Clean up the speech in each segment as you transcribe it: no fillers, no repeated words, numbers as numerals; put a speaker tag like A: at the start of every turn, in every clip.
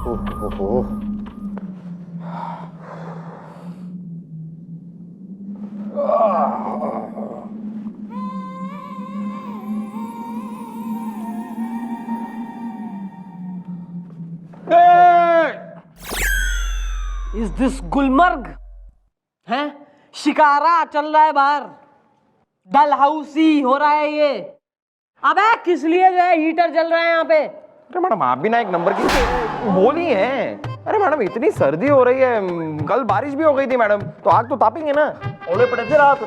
A: ओहो।
B: Is this Gulmarg है? शिकारा चल रहा है बाहर, डलहाउसी हो रहा है ये। अबे किस लिए जो है हीटर जल रहा है यहाँ पे?
A: अरे मैडम आप भी ना एक नंबर की बोली है। अरे मैडम इतनी सर्दी हो रही है, कल बारिश भी हो गई थी मैडम, तो आग तो तापेंगे ना, ओले पड़े थे रात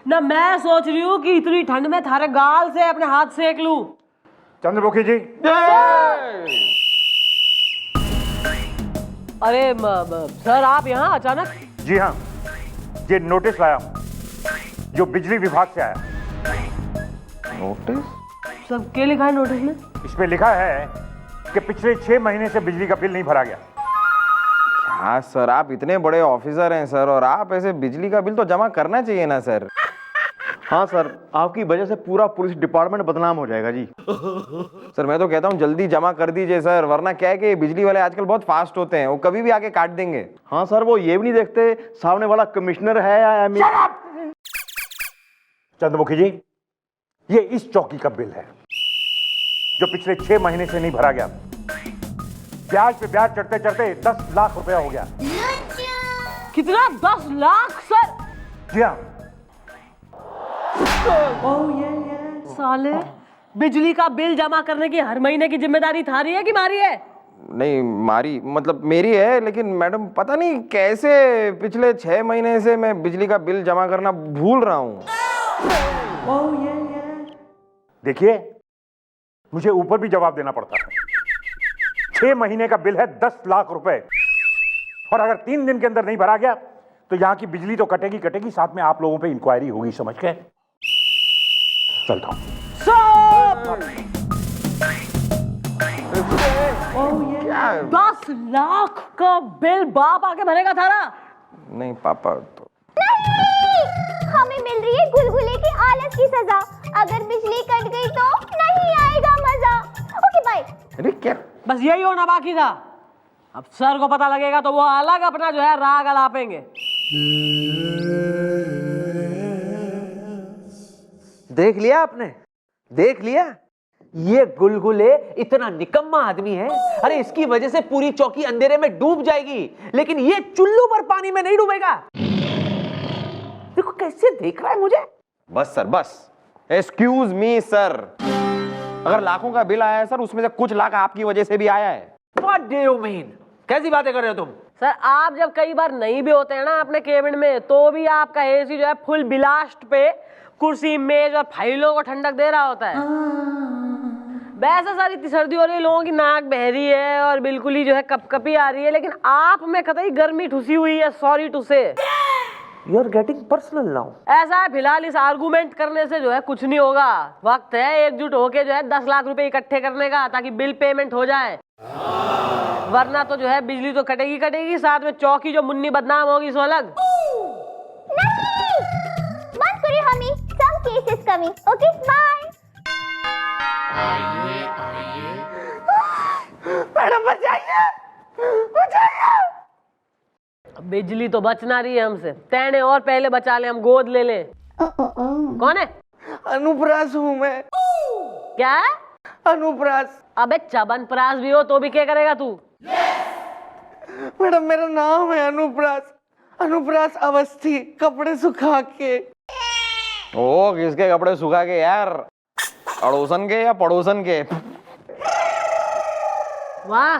B: ना। मैं सोच रही हूँ कि इतनी ठंड में थारे गाल से अपने हाथ सेक लूं।
C: चंद्रमुखी जी,
B: अरे सर आप यहाँ अचानक?
C: जी हाँ, ये नोटिस लाया हूं जो बिजली विभाग से आया।
A: नोटिस?
B: सब क्या लिखा है नोटिस में?
C: इसमें लिखा है कि पिछले 6 महीने से बिजली का बिल नहीं भरा गया।
A: हाँ सर, आप इतने बड़े ऑफिसर हैं सर, और आप ऐसे बिजली का बिल तो जमा करना चाहिए ना सर।
D: हाँ सर, आपकी वजह से पूरा पुलिस डिपार्टमेंट बदनाम हो जाएगा जी।
A: सर मैं तो कहता हूँ जल्दी जमा कर दीजिए सर, वरना क्या है कि बिजली वाले आजकल बहुत फास्ट होते हैं, वो कभी भी आके काट देंगे।
D: हाँ सर, वो ये भी नहीं देखते सामने वाला कमिश्नर है या
C: चंद्रमुखी जी, ये इस चौकी का बिल है जो पिछले 6 महीने से नहीं भरा गया। ब्याज पे ब्याज चढ़ते चढ़ते 10 लाख रुपया हो गया।
B: कितना? 10 लाख सर?
C: जी हाँ।
B: साले, बिजली का बिल जमा करने की हर महीने की जिम्मेदारी थारी है कि मारी है?
A: नहीं मारी, मतलब मेरी है, लेकिन मैडम पता नहीं कैसे पिछले 6 महीने से मैं बिजली का बिल जमा करना भूल रहा हूँ।
C: देखिए, मुझे ऊपर भी जवाब देना पड़ता है। 6 महीने का बिल है 10 लाख रुपए, और अगर 3 दिन के अंदर नहीं भरा गया तो यहां की बिजली तो कटेगी कटेगी, साथ में आप लोगों पे इंक्वायरी होगी, समझ गए? चलता हूं।
B: 10 लाख का बिल बाप आके भरेगा थारा?
A: नहीं पापा तो
E: नहीं, हमें मिल रही है गुलगुले की आलस की सजा। अगर बिजली कट गई तो नहीं आएगा मजा। Okay bye.
A: अरे क्या?
B: बस यही होना बाकी था। अब सर को पता लगेगा तो वो अलग अपना जो है राग अलापेंगे।
F: देख लिया आपने? देख लिया? ये गुलगुले इतना निकम्मा आदमी है, अरे इसकी वजह से पूरी चौकी अंधेरे में डूब जाएगी, लेकिन ये चुल्लू पर पानी में नहीं डूबेगा। देखो कैसे देख रहा है मुझे।
A: बस सर बस, एक्सक्यूज मी सर, अगर लाखों का बिल आया है सर, उसमें से कुछ लाख आपकी वजह से भी आया है।
F: What do you mean? कैसी बातें कर रहे हो तुम?
B: सर आप जब कई बार नहीं भी होते हैं ना अपने केबिन में, तो भी आपका एसी जो है फुल ब्लास्ट पे कुर्सी, मेज और फाइलों को ठंडक दे रहा होता है। वैसे सारी सर्दी हो रही है, लोगों की नाक बह रही है और बिल्कुल ही जो है कपकपी आ रही है, लेकिन आप में कतई गर्मी ठुसी हुई है। सॉरी टू से।
F: You are getting personal now.
B: ऐसा है, फिलहाल इस आर्गुमेंट करने से जो है कुछ नहीं होगा। वक्त है एकजुट होके जो है 10 लाख रुपए इकट्ठे करने का, ताकि बिल पेमेंट हो जाए। वरना तो जो है बिजली तो कटेगी कटेगी, साथ में चौकी जो मुन्नी बदनाम होगी सो अलग।
E: नहीं, बंद करिए हमी, some cases coming. Okay, bye.
F: Madam बचाइए, बचाइए।
B: बिजली तो बच ना रही है हमसे, तेने और पहले बचा ले, हम गोद ले ले। कौन है?
F: अनुप्रास हूँ मैं।
B: क्या है?
F: अनुप्रास।
B: अबे चबनप्रास भी हो तो भी क्या करेगा तू?
F: मैडम मेरा नाम है अनुप्रास, अनुप्रास अवस्थी, कपड़े सुखा के।
A: ओ किसके कपड़े सुखा के यार, अड़ोसन के या पड़ोसन के?
B: वाह,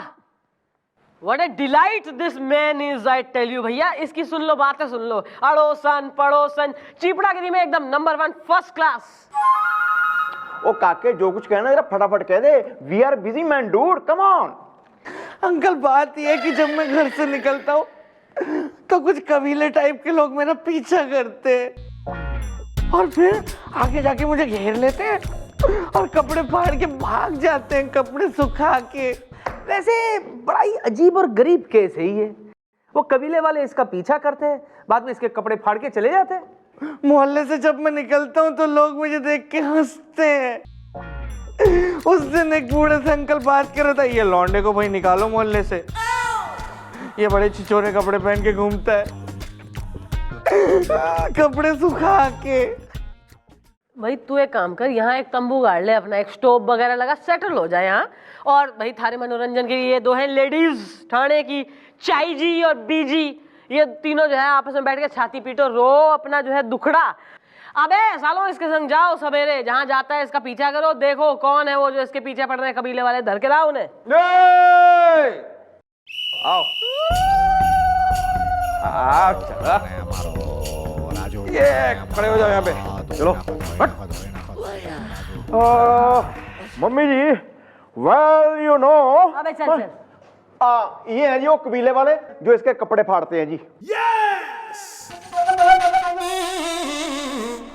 B: What a delight this man is, I tell you भैया। इसकी सुन लो बातें, सुन लो। अड़ोसन पड़ोसन चिपड़ागिरी में एकदम नंबर 1 फर्स्ट क्लास।
D: ओ काके जो कुछ कहना जरा फटाफट कह दे। We are busy man dude, come on.
F: Uncle बात यह है कि जब मैं घर से निकलता हूँ तो कुछ कबीले टाइप के लोग मेरा पीछा करते हैं और फिर आगे जाके मुझे घेर लेते हैं और कपड़े फाड़ के भाग जाते हैं, कपड़े सुखा के।
G: वैसे बड़ा ही अजीब और गरीब केस है ये। वो कबीले वाले इसका पीछा करते हैं, बाद में इसके कपड़े फाड़ के चले जाते हैं।
F: मोहल्ले से जब मैं निकलता हूँ तो लोग मुझे देख के हंसते हैं। उस दिन एक बूढ़े से अंकल बात कर रहा था, ये लौंडे को भाई निकालो मोहल्ले से, ये बड़े छिछोरे कपड़े पहन के घूमता है, कपड़े सुखा के।
B: भाई तू एक काम कर, यहाँ एक तंबू गाड़ ले अपना, एक स्टोव वगैरह लगा, सेटल हो जाए यहाँ। और भाई थारे मनोरंजन के लिए दो हैं लेडीज ठाणे की, चाई जी और बीजी, ये तीनों जो है आपस में बैठ के छाती पीटो, रो अपना जो है दुखड़ा। अबे सालों इसके संग जाओ सवेरे, जहाँ जाता है इसका पीछा करो, देखो कौन है वो जो इसके पीछे पड़ रहे हैं कबीले वाले, धर के लाओ उन्हें।
A: आओ ये खड़े हो जाओ यहाँ पे, चलो
D: mummy ji, well you know,
B: अबे चल चल।
D: ये है जी वो कबीले वाले जो इसके कपड़े फाड़ते हैं जी।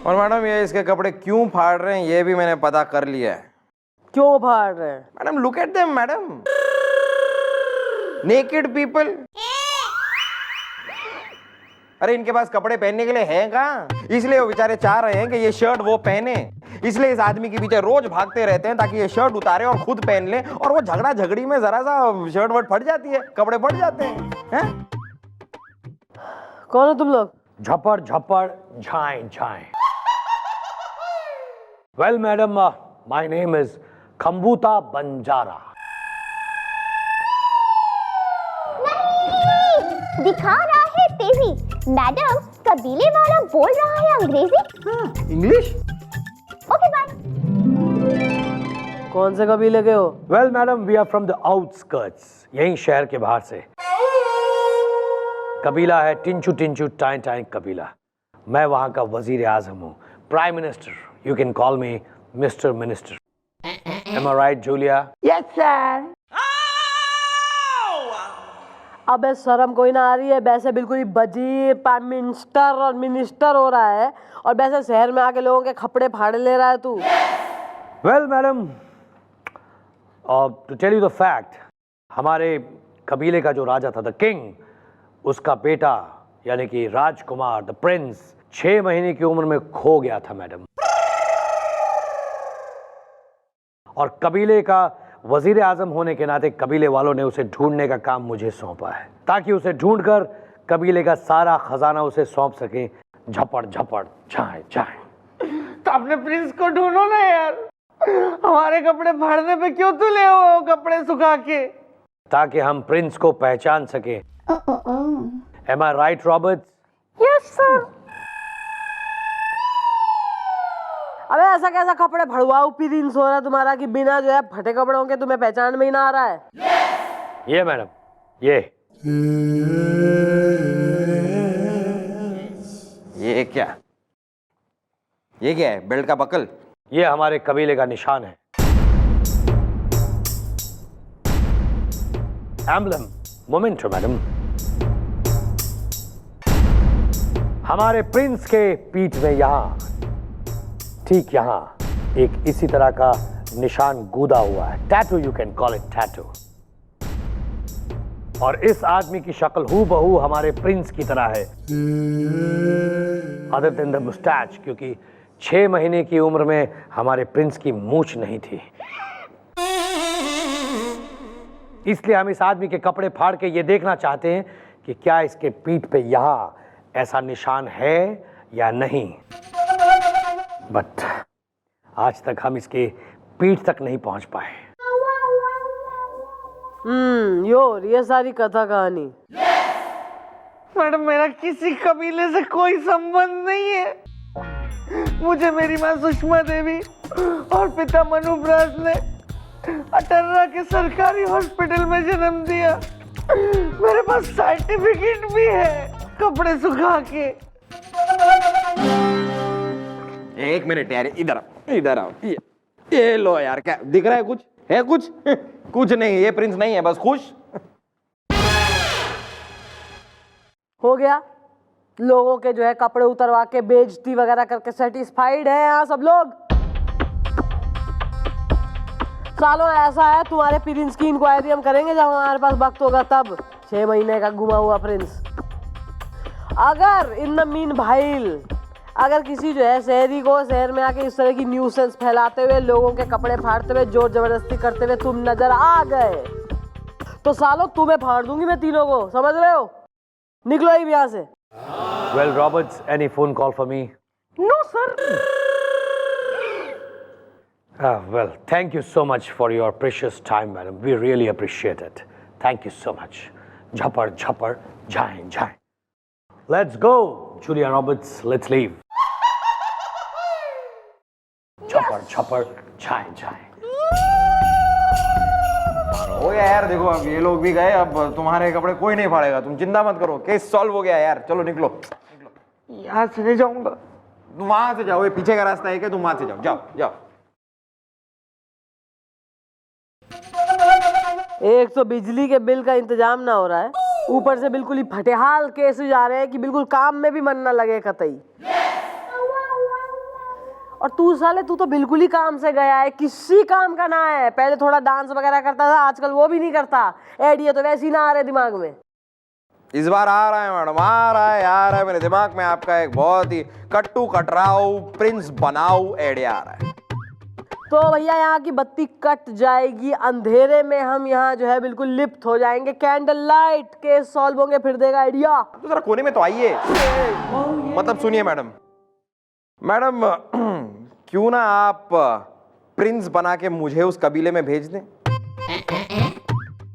A: और मैडम ये इसके कपड़े क्यों फाड़ रहे हैं ये भी मैंने पता कर लिया है।
B: क्यों फाड़ रहे हैं?
A: Madam look at them madam, naked people. अरे इनके पास कपड़े पहनने के लिए हैं कहाँ, इसलिए वो बेचारे चाह रहे हैं कि ये शर्ट वो पहने, इसलिए इस आदमी के पीछे रोज भागते रहते हैं ताकि ये शर्ट उतारे और खुद पहन ले। और वो झगड़ा झगड़ी में जरा सा शर्ट वर्ट फट जाती है, कपड़े फट जाते हैं।
B: कौन हो तुम लोग?
C: झपड़ झपड़ झाए झाए। Well madam, my name is Khambuta Banjara.
E: दिखा रहा है टीवी। मैडम, कबीले वाला बोल रहा है अंग्रेजी।
A: इंग्लिश?
E: Okay bye.
B: कौन से कबीले के हो?
C: Well madam, we are from the outskirts, यहीं शहर के बाहर से। कबीला है टिंचू टिंचू टाइन टाइन कबीला। मैं वहां का वजीर आजम हूँ, prime minister. You can call me mister minister. Am I right Julia?
F: Yes sir.
B: अबे शर्म कोई ना आ रही है? वैसे बिल्कुल ही वजीर, प्राइम मिनिस्टर और मिनिस्टर हो रहा है, और वैसे शहर में आके लोगों के कपड़े फाड़ ले रहा है तू।
C: Well madam, to tell you the fact, हमारे कबीले का जो राजा था, द किंग, उसका बेटा यानी कि राजकुमार, द प्रिंस, 6 महीने की उम्र में खो गया था मैडम। और कबीले का वजीर आजम होने के नाते कबीले वालों ने उसे ढूंढने का काम मुझे सौंपा है, ताकि उसे ढूंढकर कबीले का सारा खजाना उसे सौंप सके। झपड़ झपड़ झाए झाए।
F: तो अपने प्रिंस को ढूंढो ना यार, हमारे कपड़े फाड़ने पे क्यों तुले हो कपड़े सुखा के?
C: ताकि हम प्रिंस को पहचान सके। M I right Robert?
B: Yes sir. अबे ऐसा कैसा कपड़े फड़वाओ प्रिंस हो रहा है तुम्हारा कि बिना जो है फटे कपड़ों के तुम्हें पहचान में ही ना आ रहा है?
C: ये मैडम, ये
A: क्या, ये क्या है? बेल्ट का बकल?
C: ये हमारे कबीले का निशान है, एम्बलम, मोमेंटो मैडम। हमारे प्रिंस के पीठ में यहां, ठीक यहां, एक इसी तरह का निशान गूदा हुआ है। Tattoo, you can call it tattoo. और इस आदमी की शक्ल हूबहू हमारे प्रिंस की तरह है, अदर देन द मुस्टैच, क्योंकि 6 महीने की उम्र में हमारे प्रिंस की मूंछ नहीं थी। इसलिए हम इस आदमी के कपड़े फाड़ के ये देखना चाहते हैं कि क्या इसके पीठ पे यहां ऐसा निशान है या नहीं। बट आज तक हम इसके पीठ तक नहीं पहुंच पाए।
B: योर ये सारी कथा कहानी।
F: मैडम, मेरा किसी कबीले से कोई संबंध नहीं है। मुझे मेरी माँ सुषमा देवी और पिता मनुब्रास ने अटर्रा के सरकारी हॉस्पिटल में जन्म दिया। मेरे पास सर्टिफिकेट भी है कपड़े सुखा के।
A: एक मिनट यार, इधर आओ। ये लो यार, क्या दिख रहा है? कुछ है? कुछ कुछ नहीं, ये प्रिंस नहीं है, बस खुश
B: हो गया। लोगों के जो है कपड़े उतरवा के बेइज्जती वगैरह करके सेटिस्फाइड है यहाँ सब लोग। सालों ऐसा है, तुम्हारे प्रिंस की इंक्वायरी हम करेंगे जब हमारे पास वक्त होगा तब। 6 महीने का गुमा हुआ प्रिंस। अगर इन द मीन भाइल अगर किसी जो है शहरी को शहर में आके इस तरह की न्यूसेंस फैलाते हुए, लोगों के कपड़े फाड़ते हुए, जोर जबरदस्ती करते हुए तुम नजर आ गए तो सालों तुम्हें फाड़ दूंगी मैं तीनों को, समझ रहे हो? निकलो ही यहाँ से।
G: Well, Roberts, any phone call for me?
B: No sir.
G: Well, thank you so much for your precious time, madam. We really appreciate it. Thank you so much. Jhapar, jhapar, jaye, jaye. Let's go, Julia Roberts. Let's leave. Jhapar, jhapar, jaye, jaye.
A: हो गया यार, देखो अब ये लोग भी गए, अब तुम्हारे कपड़े कोई नहीं फाड़ेगा, तुम चिंता मत करो, केस सॉल्व हो गया यार। चलो निकलो।
F: यहाँ से नहीं जाऊंगा।
A: तुम वहां से जाओ, ये पीछे का रास्ता है कि तुम वहां से जाओ, जाओ जाओ।
B: एक तो बिजली के बिल का इंतजाम ना हो रहा है, ऊपर से बिल्कुल ही फटेहाल केसेस आ रहे हैं कि बिल्कुल काम में भी मन ना लगे कतई। और तू साले, तू तो बिल्कुल ही काम से गया है, किसी काम का ना है। पहले थोड़ा डांस वगैरह करता था, आजकल वो भी नहीं करता। आइडिया तो वैसे ही ना आ रहे दिमाग में।
A: इस बार आ रहा है मैडम, आ रहा है मेरे दिमाग में आपका एक बहुत ही कट्टू कटराऊ प्रिंस बनाऊ आइडिया आ रहा है।
B: तो भैया यहाँ की बत्ती कट जाएगी, अंधेरे में हम यहाँ जो है बिल्कुल लिप्त हो जाएंगे, कैंडल लाइट केस सॉल्व होंगे, फिर देगा आइडिया।
A: तो जरा कोने में तो आइए। मतलब सुनिए मैडम, क्यों ना आप प्रिंस बना के मुझे उस कबीले में भेज दें?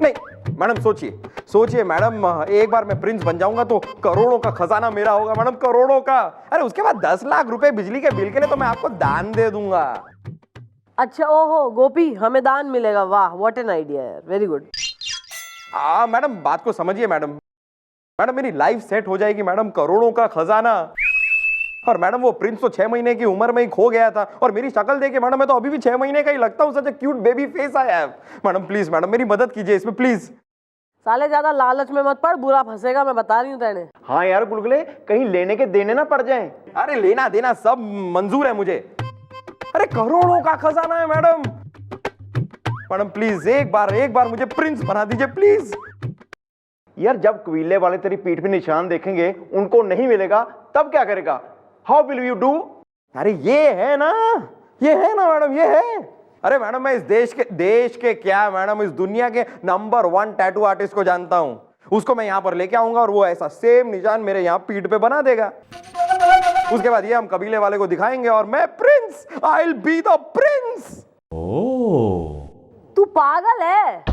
A: नहीं मैडम, सोचिए मैडम, एक बार मैं प्रिंस बन जाऊंगा तो करोड़ों का खजाना मेरा होगा मैडम, करोड़ों का। अरे उसके बाद 10 लाख रुपए बिजली के बिल के लिए तो मैं आपको दान दे दूंगा।
B: अच्छा, ओहो गोपी, हमें दान मिलेगा? वाह, व्हाट एन आइडिया यार, वेरी गुड।
A: मैडम बात को समझिए मैडम, मेरी लाइफ सेट हो जाएगी मैडम, करोड़ों का खजाना। और मैडम वो प्रिंस तो 6 महीने की उम्र में ही खो गया था, और मेरी शक्ल देखे मैडम मैं तो अभी भी 6 महीने का ही लगता हूँ। Such a cute baby face I have. Madam please, madam मेरी मदद कीजिए इसमें प्लीज।
B: साले ज्यादा लालच में मत पड़, बुरा फंसेगा, मैं बता रही हूँ तेने।
D: हाँ यार गुलगुले, कहीं लेने के देने ना पड़ जाएं।
A: अरे लेना देना सब मंजूर है मुझे। अरे करोड़ों का खजाना है मैडम। मैडम प्लीज एक बार मुझे प्रिंस बना दीजिए प्लीज।
D: यार जब कबीले वाले तेरी पीठ पे निशान देखेंगे, उनको नहीं मिलेगा, तब क्या करेगा? How will you do?
A: अरे ये है ना मैडम, ये है। अरे मैडम मैं इस देश के क्या मैडम, इस दुनिया के नंबर 1 टैटू आर्टिस्ट को जानता हूं। उसको मैं यहां पर लेके आऊंगा और वो ऐसा सेम निशान मेरे यहां पीठ पे बना देगा। उसके बाद ये हम कबीले वाले को दिखाएंगे और मैं Prince, I will be the Prince.
B: तू पागल है?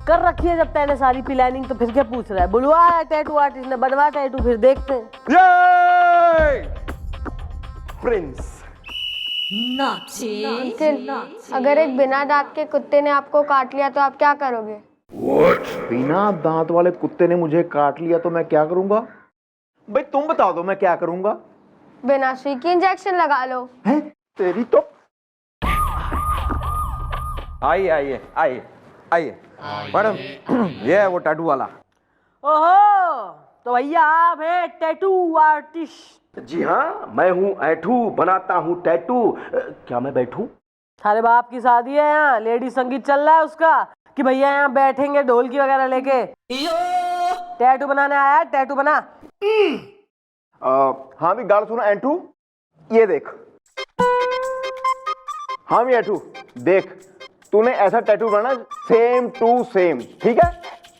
B: कर रखी है जब तैने सारी प्लानिंग, तो फिर क्या पूछ रहा है? बुलवा है टैटू आर्टिस्ट ने, बनवा टैटू, फिर देखते हैं।
A: प्रिंस।
E: अंकल, अगर एक बिना दांत के कुत्ते ने आपको काट लिया तो आप क्या करोगे?
D: बिना दांत वाले कुत्ते ने मुझे काट लिया तो मैं क्या करूंगा? भाई तुम बता दो मैं क्या करूंगा?
E: बिना सुई की इंजेक्शन लगा लो।
D: हैं? तेरी तो।
A: आइए मैडम, ये है वो टैटू वाला।
B: ओहो, तो भैया आप हैं टैटू आर्टिस्ट?
H: जी हाँ, मैं हूँ ऐठू, बनाता हूँ टैटू। क्या मैं बैठूं?
B: थारे बाप की शादी है यहाँ, लेडी संगीत चल रहा है उसका, कि भैया यहाँ बैठेंगे ढोलकी वगैरह लेके? टैटू बनाने आया है, टैटू बना।
D: हाँ भी गाल सुना एंटू, ये देख। हाँ भी एंटू देख, तूने ऐसा टैटू बनाना सेम टू सेम, ठीक है?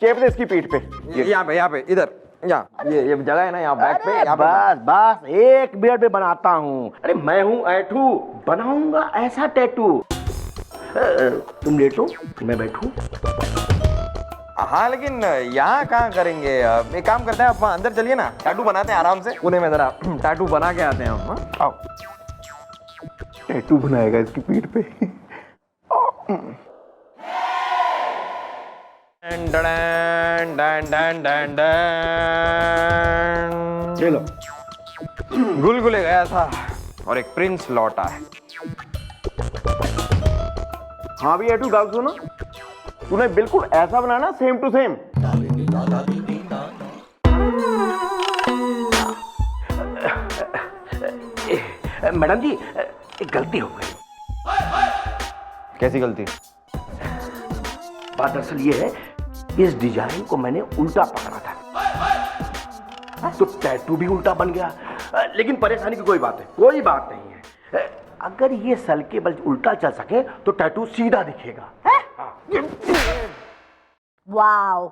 D: चेप दे इसकी पीठ पे।
A: यहाँ पे इधर, यहाँ ये जगह है ना, यहाँ बैक पे, यहाँ पे।
H: बस 1 मिनट में बनाता हूँ। अरे मैं हूँ ऐठू, बनाऊंगा ऐसा टैटू। तुम लेटो, मैं बैठूं।
A: हाँ लेकिन यहाँ कहाँ करेंगे? एक काम करते हैं, आप अंदर चलिए ना, टैटू बनाते हैं आराम से। पुणे में जरा टैटू बना के आते हैं हम। आओ।
D: टैटू बनाएगा इसकी पीठ पे।
H: चलो।
A: गुलगुले गया था और एक प्रिंस लौटा है।
D: हाँ भी एंटू गाल सुनो, तूने बिल्कुल ऐसा बनाना सेम टू सेम।
H: मैडम जी, एक गलती हो गई।
A: कैसी गलती?
H: बात दरअसल ये है, इस डिजाइन को मैंने उल्टा पकड़ा था, तो टैटू भी उल्टा बन गया। लेकिन परेशानी की कोई बात है, कोई बात नहीं है। अगर ये सलके बल उल्टा चल सके तो टैटू सीधा दिखेगा।
B: वाओ,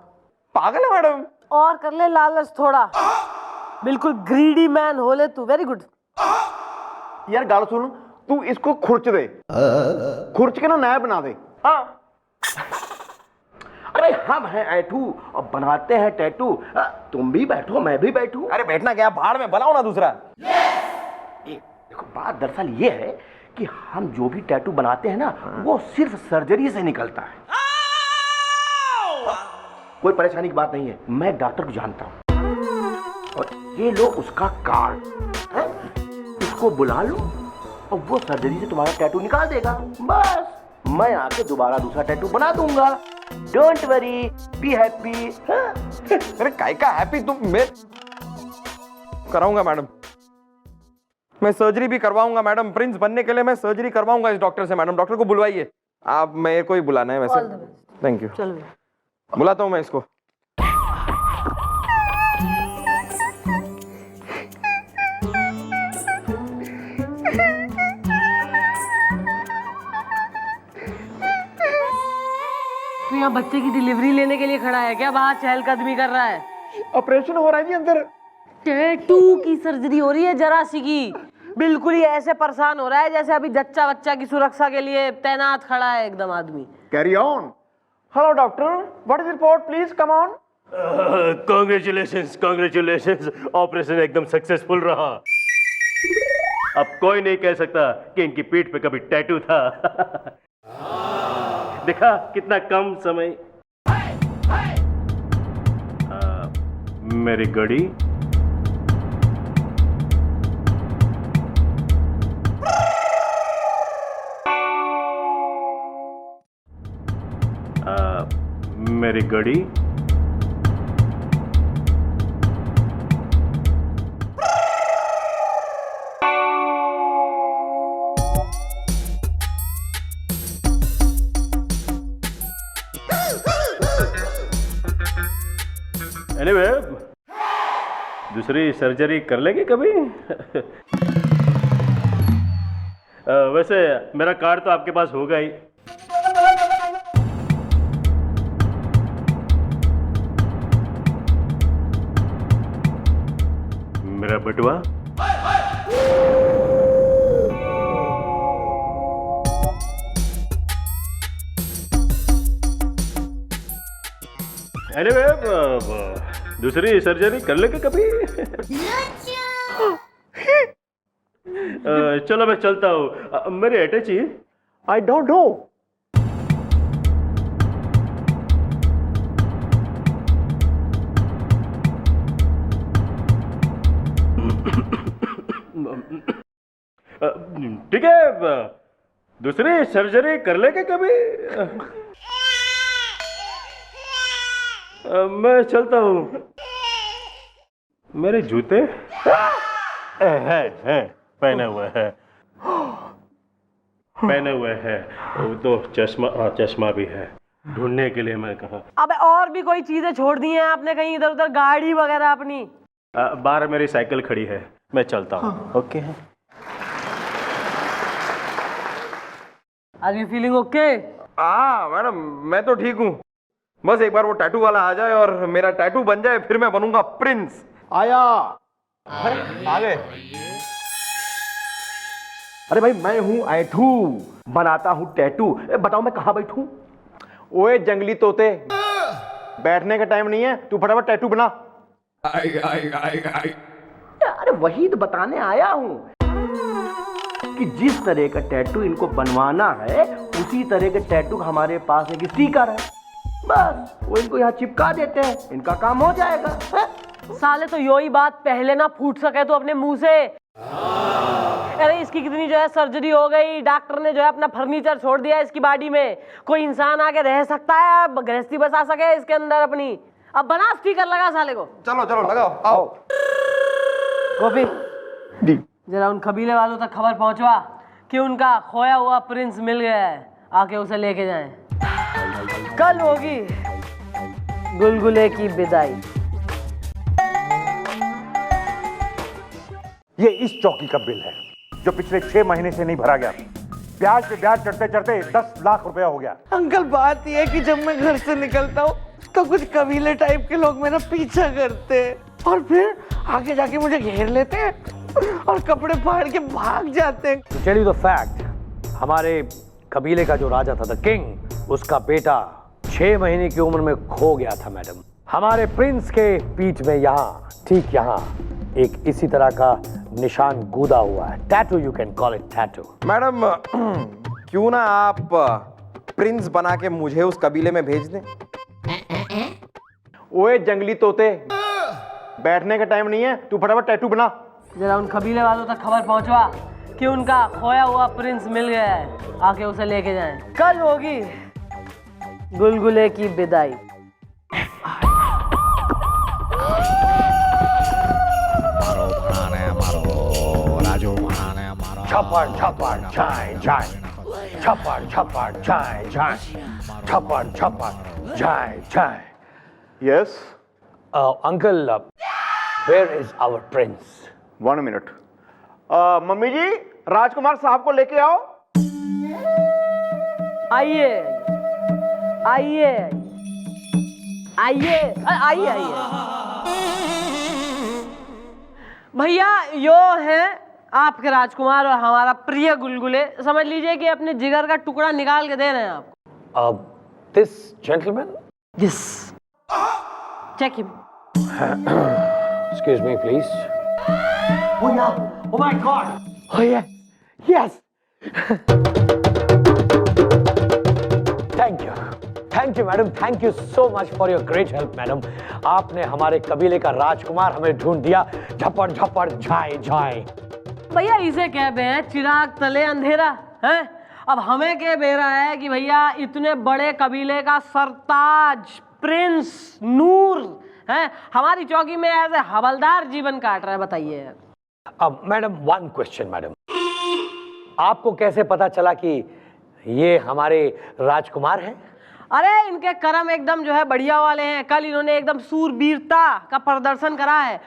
A: पागल है मैडम।
B: और कर ले लालच थोड़ा, बिल्कुल ग्रीडी मैन हो ले तू। Very good.
D: यार गाल सुन, तू इसको खुर्च दे, खुर्च के ना नया बना दे।
H: हाँ, अरे हम हैं ऐठू और बनाते हैं टैटू। तुम भी बैठो, मैं भी बैठूं।
A: अरे बैठना क्या, भाड़ में बनाओ ना दूसरा।
H: देखो बात दरअसल ये है कि हम जो भी टैटू बनाते हैं ना, वो सिर्फ सर्जरी से निकलता है। कोई परेशानी की बात नहीं है, मैं डॉक्टर को जानता हूं। और ये लो उसका कार्ड है, इसको बुला लो और वो सर्जरी से तुम्हारा टैटू निकाल देगा। बस मैं आके दोबारा दूसरा टैटू बना दूंगा। Don't worry, be happy.
A: अरे काय का हैप्पी, तुम मैं कराऊंगा मैडम, मैं सर्जरी भी करवाऊंगा मैडम। प्रिंस बनने के लिए मैं सर्जरी करवाऊंगा इस डॉक्टर से। मैडम डॉक्टर को बुलवाइए आप, मेरे को ही बुलाना है वैसे। Thank you.
B: चलो
A: बुलाता हूँ मैं इसको।
B: तू यहाँ बच्चे की डिलीवरी लेने के लिए खड़ा है क्या? बाहर चहलकदमी कर रहा है।
D: ऑपरेशन हो रहा है जी अंदर।
B: टैटू की सर्जरी हो रही है जरा सी की। बिल्कुल ही ऐसे परेशान हो रहा है जैसे अभी जच्चा बच्चा की सुरक्षा के लिए तैनात खड़ा है एकदम आदमी।
D: Carry on. Hello doctor, what is report, please come on.
I: Congratulations, operation एकदम सक्सेसफुल रहा। अब कोई नहीं कह सकता कि इनकी पीठ पे कभी टैटू था। देखा कितना कम समय। मेरी घड़ी। मेरी घड़ी। एनीवे, दूसरी सर्जरी कर लेंगे कभी? वैसे मेरा कार्ड तो आपके पास होगा ही। मेरा बटुआ। एनीवे, दूसरी सर्जरी कर लेंगे कभी? चलो मैं चलता हूँ, मेरी अटैची।
D: I don't know.
I: ठीक है, दूसरी सर्जरी कर लेंगे कभी? मैं चलता हूँ। मेरे जूते हैं पहने हुए हैं, पहने हुए हैं। वो तो चश्मा, हाँ चश्मा भी है, ढूंढने के लिए मैं कहा।
B: अबे और भी कोई चीजें छोड़ दी हैं आपने कहीं इधर उधर, गाड़ी वगैरह अपनी?
I: बाहर मेरी साइकिल खड़ी है, मैं चलता हूँ। Okay.
B: Are you feeling okay?
A: हाँ मैडम, मैं तो ठीक हूँ। बस एक बार वो टैटू वाला आ जाए और मेरा टैटू बन जाए, फिर मैं बनूंगा प्रिंस।
D: आया।
A: आ गए।
H: अरे भाई मैं हूं ऐठू, बनाता हूं टैटू। बताओ मैं कहां बैठूं?
D: ओए जंगली तोते, बैठने का टाइम नहीं है, तू फटाफट टैटू बना।
H: अरे वही तो बताने आया हूं कि जिस तरह का टैटू इनको बनवाना है, उसी तरह के टैटू हमारे पास एक स्टिकर है। बस वो इनको यहाँ चिपका देते हैं, इनका काम हो जाएगा। है?
B: साले तो यही बात पहले ना फूट सके तो अपने मुंह से। अरे इसकी कितनी जो है सर्जरी हो गई, डॉक्टर ने जो है अपना फर्नीचर छोड़ दिया इसकी बॉडी में। कोई इंसान आके रह सकता है, गृहस्थी बसा सके इसके अंदर अपनी। अब बना स्टिकर लगा साले को।
A: चलो चलो लगाओ, आओ।
B: गोपी
D: जी।
B: जरा उन कबीले वालों तक खबर पहुंचवा कि उनका खोया हुआ प्रिंस मिल गया है, आके उसे लेके जाएं। कल होगी गुलगुले की विदाई।
C: ये इस चौकी का बिल है जो पिछले 6 महीने से नहीं भरा गया। ब्याज पे ब्याज चढ़ते चढ़ते 10 लाख रुपया हो गया।
F: अंकल बात यह है कि जब मैं घर से निकलता हूँ तो कुछ कबीले टाइप के लोग मेरा पीछा करते हैं और फिर आगे जाके मुझे घेर लेते हैं और कपड़े फाड़ के भाग जाते हैं।
G: To tell you the fact, हमारे कबीले का जो राजा था, द किंग, उसका बेटा 6 महीने की उम्र में खो गया था मैडम। हमारे प्रिंस के पीठ में यहाँ, ठीक यहाँ, एक इसी तरह का निशान गूदा हुआ है। Tattoo, you can call it tattoo.
A: Madam क्यों ना आप प्रिंस बना के मुझे उस कबीले में भेज दें।
D: ओए जंगली तोते, बैठने का टाइम नहीं है, तू फटाफट टैटू बना।
B: जरा उन कबीले वालों तक खबर पहुंचवा कि उनका खोया हुआ प्रिंस मिल गया है, आके उसे लेके जाएं। कल होगी गुलगुले की विदाई।
G: छप्पर छप्पर जाए जाए, छप्पर छप्पर जाए जाए, छप्पर छप्पर जाए जाए।
D: Yes,
G: uncle, where is our prince?
D: 1 minute. Mummy ji, राजकुमार साहब को लेके आओ।
B: आइए आइए आइए आइए आइए। भैया यो है आपके राजकुमार और हमारा प्रिय गुलगुले। समझ लीजिए कि अपने जिगर का टुकड़ा निकाल के दे रहे हैं आपको।
G: This gentleman?
B: Yes, check him.
G: Excuse me, please. Oh yeah! Oh my God! Oh yeah! Yes! Thank you. Thank you, madam. Thank you so much for your great help, madam. आपने हमारे कबीले का राजकुमार हमें ढूंढ दिया। झपड़ झपड़ झाए झाए।
B: भैया इसे कह बे हैं चिराग तले अंधेरा है। अब हमें कह बे रहा है कि भैया इतने बड़े कबीले का सरताज प्रिंस नूर है हमारी चौकी में ऐसे हवलदार जीवन काट रहा है। बताइए।
G: अब मैडम, वन क्वेश्चन मैडम, आपको कैसे पता चला कि ये हमारे राजकुमार हैं?
B: अरे इनके कर्म एकदम जो है बढ़िया वाले हैं। कल इन्होंने एकदम सूरबीरता का प्रदर्शन करा है।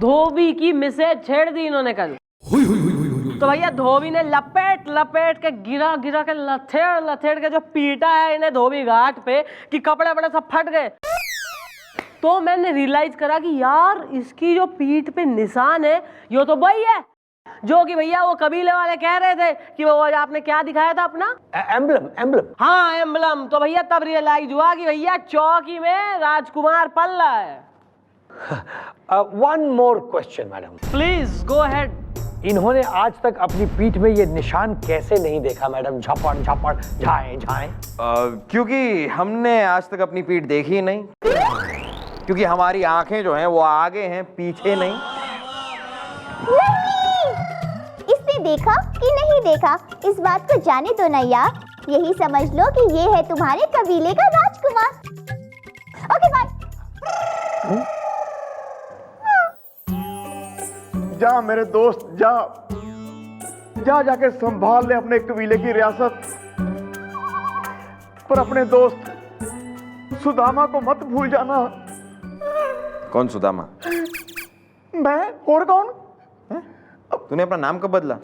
B: धोबी की मिसेज छेड़ दी इन्होंने कल। तो भैया धोबी ने लपेट लपेट के गिरा गिरा के लथेड़ लथेड़ के जो पीटा है इन्हें धोबी घाट पे कि कपड़े बड़े सब फट गए। तो मैंने रियलाइज करा कि यार इसकी जो पीठ पे निशान है यो तो वही है जो कि भैया वो कबीले वाले कह रहे थे कि वो आपने क्या दिखाया था अपना
G: एम्बलम। एम्बलम,
B: हाँ एम्बलम। तो भैया तब रियलाइज हुआ कि भैया चौकी में राजकुमार पल रहा है।
G: One more question madam,
B: please go ahead.
G: इन्होंने आज तक अपनी पीठ में ये निशान कैसे नहीं देखा मैडम? झपड़ झपड़ झाए झाए।
A: क्योंकि हमने आज तक अपनी पीठ देखी ही नहीं, क्योंकि हमारी आंखें जो हैं वो आगे हैं पीछे नहीं।
E: नहीं, इसने देखा कि नहीं देखा इस बात को जाने दो ना यार। यही समझ लो कि ये है तुम्हारे कबीले का राजकुमार। Okay bye.
D: जा मेरे दोस्त, जा जा जाके संभाल ले अपने कबीले की रियासत। पर अपने दोस्त सुदामा को मत भूल जाना।
A: कौन सुदामा?
D: मैं और कौन?
A: तूने अपना नाम कब बदला?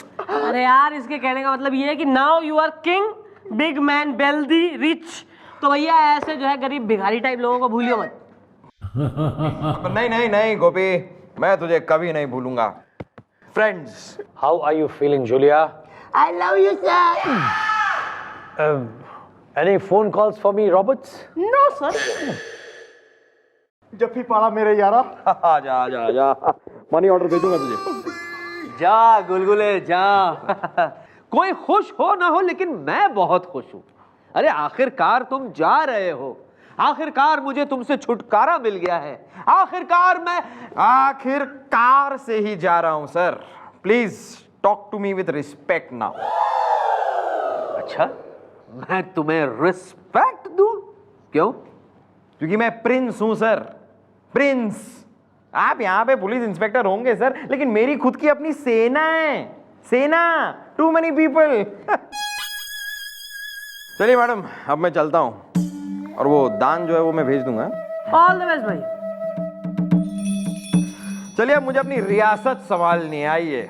B: अरे यार इसके कहने का मतलब ये है कि now you are king, big man, wealthy, rich. तो भैया ऐसे जो है गरीब भिखारी टाइप लोगों को भूलियो मत।
A: नहीं नहीं नहीं गोपी, मैं तुझे कभी नहीं भूलूंगा। Friends,
G: how are you feeling Julia?
H: I love you sir.
G: Any phone calls for me Roberts?
B: No sir.
D: जफ्फी पाला मेरे यारा।
A: जा जा जा, मनी ऑर्डर भेजूंगा तुझे।
F: जा गुलगुले जा। कोई खुश हो ना हो लेकिन मैं बहुत खुश हूं। अरे आखिरकार तुम जा रहे हो, आखिरकार मुझे तुमसे छुटकारा मिल गया है।
A: आखिरकार से ही जा रहा हूं sir. Please talk to me with respect now.
F: अच्छा, मैं तुम्हें रिस्पेक्ट दूं? क्यों?
A: क्योंकि मैं प्रिंस हूं सर, प्रिंस। आप यहाँ पे पुलिस इंस्पेक्टर होंगे सर, लेकिन मेरी खुद की अपनी सेना है। सेना, टू मेनी पीपल। चलिए मैडम, अब मैं चलता हूं और वो दान जो है वो मैं भेज दूंगा।
B: ऑल द बेस्ट भाई।
A: चलिए अब मुझे अपनी रियासत संभालनी है, आइए।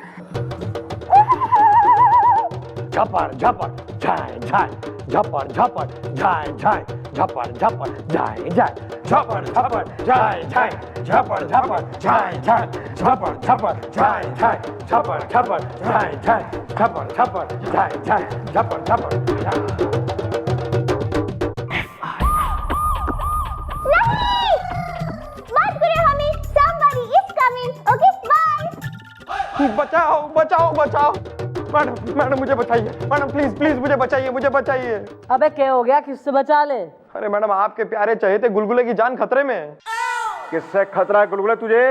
G: झपर झपर झाय झाय, झपर झपर झाय झाय, झपर झपर झाय झाय, झपर झपर झाय झाय, झपर झपर झाय झाय, झपर झपर झाय झाय, झपर झपर झाय झाय, झपर झपर झाय झाय, झपर झपर।
E: मत करो हमें, somebody is coming. Okay, bye.
A: बचाओ बचाओ बचाओ, मैडम मैडम मुझे बचाइए, मैडम प्लीज प्लीज मुझे बचाइए, मुझे बचाइए।
B: अबे क्या हो गया, किससे बचा ले?
A: अरे मैडम आपके प्यारे चहेते गुलगुले की जान खतरे में है।
C: किससे खतरा है गुलगुले तुझे?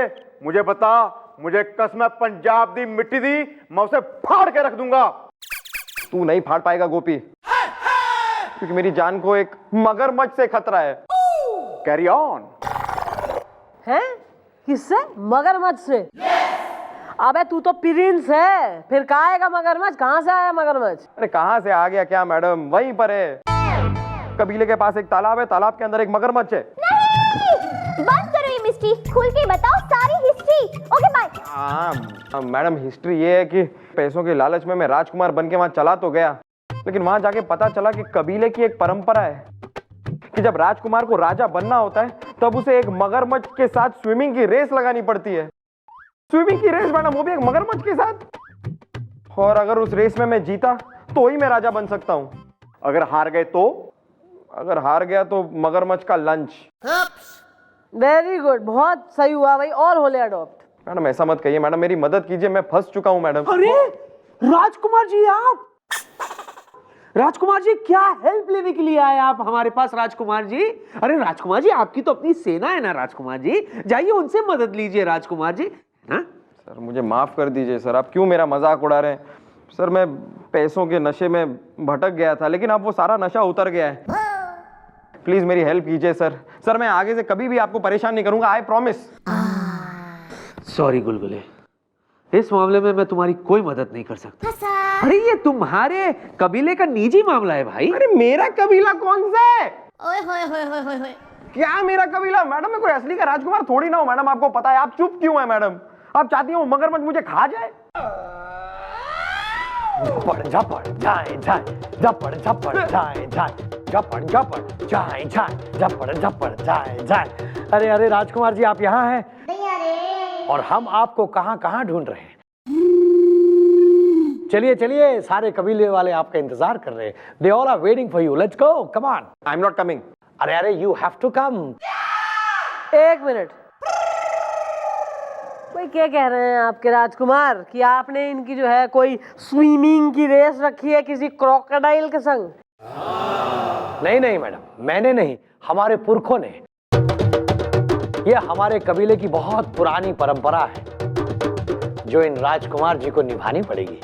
C: मुझे बता, मुझे कसम है पंजाब दी मिट्टी दी, मैं उसे फाड़ के रख दूंगा।
A: तू नहीं फाड़ पाएगा गोपी, क्योंकि मेरी जान को एक मगरमच्छ से खतरा है।
C: Carry on.
B: हैं? किससे? मगरमच्छ से? अबे तू तो प्रिंस है, फिर कहाँ आएगा मगरमच्छ? कहाँ से आया मगरमच्छ?
A: अरे कहाँ से आ गया क्या मैडम, वहीं पर है। कबीले के पास एक तालाब है, तालाब के अंदर एक मगरमच्छ है।
E: नहीं, बंद करो ये मिस्ट्री, खुल के बताओ सारी हिस्ट्री। Okay bye.
A: हाँ मैडम, हिस्ट्री ये है कि पैसों के लालच में मैं राजकुमार बन के वहां चला तो गया, लेकिन वहां जाके पता चला कि कबीले की एक परंपरा है कि जब राजकुमार को राजा बनना होता है तब उसे एक मगरमच्छ के साथ स्विमिंग की रेस लगानी पड़ती है। स्विमिंग की रेस मैडम, वो भी एक मगरमच्छ के साथ। और अगर उस रेस में मैं जीता तो ही मैं राजा बन सकता हूँ।
C: अगर हार गए तो?
A: अगर हार गया तो मगरमच्छ का लंच।
B: वेरी गुड, बहुत सही हुआ भाई, और हो ले अडॉप्ट।
A: मैडम ऐसा मत कहिए मैडम, मेरी मदद कीजिए, मैं फंस चुका हूँ मैडम।
F: अरे राजकुमार जी, आप राजकुमार जी, क्या हेल्प लेने के लिए आए आप हमारे पास राजकुमार जी? अरे राजकुमार जी, आपकी तो अपनी सेना है ना राजकुमार जी, जाइए उनसे मदद लीजिए राजकुमार जी। हाँ?
A: सर मुझे माफ कर दीजिए सर, आप क्यों मेरा मजाक उड़ा रहे हैं? सर मैं पैसों के नशे में भटक गया था, लेकिन अब वो सारा नशा उतर गया है। प्लीज मेरी हेल्प कीजिए सर। सर मैं आगे से कभी भी आपको परेशान नहीं करूंगा, आई प्रॉमिस।
F: सॉरी गुलगुले, इस मामले में मैं तुम्हारी कोई मदद नहीं कर सकता। अरे ये तुम्हारे कबीले का निजी मामला है भाई।
A: अरे मेरा कबीला कौन सा है?
E: ओए होए होए होए होए होए।
A: क्या मेरा कबीला? मैडम मैं कोई असली का राजकुमार थोड़ी ना हूं मैडम, आपको पता है। आप चुप क्यों है मैडम? आप चाहती हो मगरमच्छ मुझे खा जाए?
G: झपर झपर झाय झाय, झपर झपर झाय झाय, झपर झपर झाय झाय, झपर झपर झाय झाय। अरे अरे राजकुमार जी, आप यहाँ हैं? और हम आपको कहाँ कहाँ ढूंढ रहे हैं। चलिए चलिए, सारे कबीले वाले आपका इंतजार कर रहे हैं। They all are waiting for you, let's go, come on.
A: I am not coming.
G: अरे अरे, यू हैव टू कम।
B: एक मिनट, कोई क्या कह रहे हैं आपके राजकुमार कि आपने इनकी जो है कोई स्विमिंग की रेस रखी है किसी क्रोकोडाइल के संग?
G: नहीं नहीं मैडम, मैंने नहीं, हमारे पुरखों ने। यह हमारे कबीले की बहुत पुरानी परंपरा है जो इन राजकुमार जी को निभानी पड़ेगी।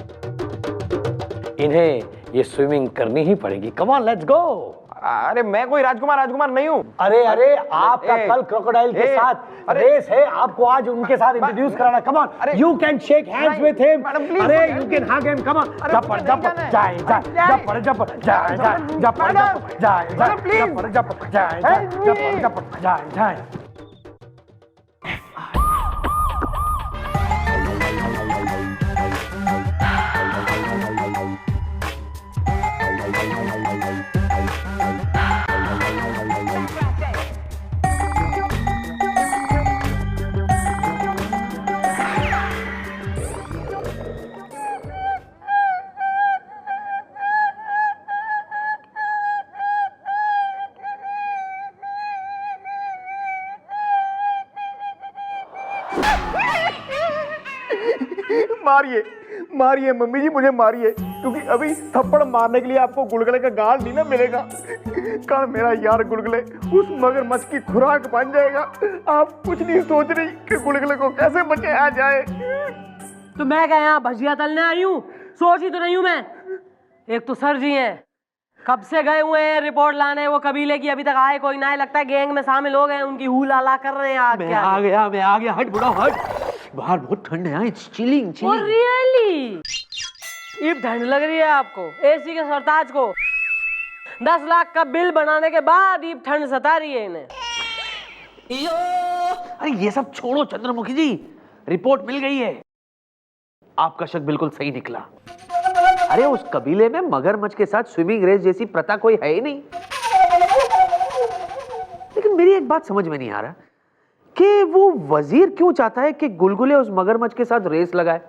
G: इन्हें ये स्विमिंग करनी ही पड़ेगी। Come on, let's go.
A: अरे मैं कोई राजकुमार नहीं हूँ।
G: अरे अरे, आपका कल क्रोकोडाइल के साथ रेस है, आपको आज उनके साथ इंट्रोड्यूस कराना। Come on, you can shake hands with him. अरे you can hug him, come on. झपर झपर जाए जाए, झपर झपर जाए जाए, झपर झपर जाए जाए, झपर झपर जाए जाए, झपर झपर जाए जाए।
C: मारिए मारिए मम्मी जी, मुझे मारिए, क्योंकि अभी थप्पड़ मारने के लिए आपको गुलगुले का गाल नहीं ना मिलेगा। कल मेरा यार गुलगुले उस मगरमच्छ की खुराक बन जाएगा। आप कुछ नहीं सोच रही कि गुलगुले को कैसे बचाया जाए।
B: तो मैं क्या यहाँ भजिया तलने आई हूँ? सोच ही तो नहीं हूँ मैं। एक तो सर जी हैं, कब से गए हुए हैं रिपोर्ट लाने वो कबीले की, अभी तक आए कोई ना है। लगता है गैंग में शामिल हो गए, उनकी हू लाला कर रहे हैं।
F: मैं आ गया। हट बुढ़ा हट, बाहर बहुत ठंड है। It's chilling chilling.
B: रियली? इब ठंड लग रही है आपको? एसी के सरताज को 10 लाख का बिल बनाने के बाद इब ठंड सता रही है इन्हें।
F: अरे ये सब छोड़ो चंद्रमुखी जी, रिपोर्ट मिल गई है। आपका शक बिल्कुल सही निकला। अरे उस कबीले में मगरमच्छ के साथ स्विमिंग रेस जैसी प्रथा कोई है ही नहीं। लेकिन मेरी एक बात समझ में नहीं आ रहा कि वो वजीर क्यों चाहता है कि गुलगुले उस मगरमच्छ के साथ रेस लगाए।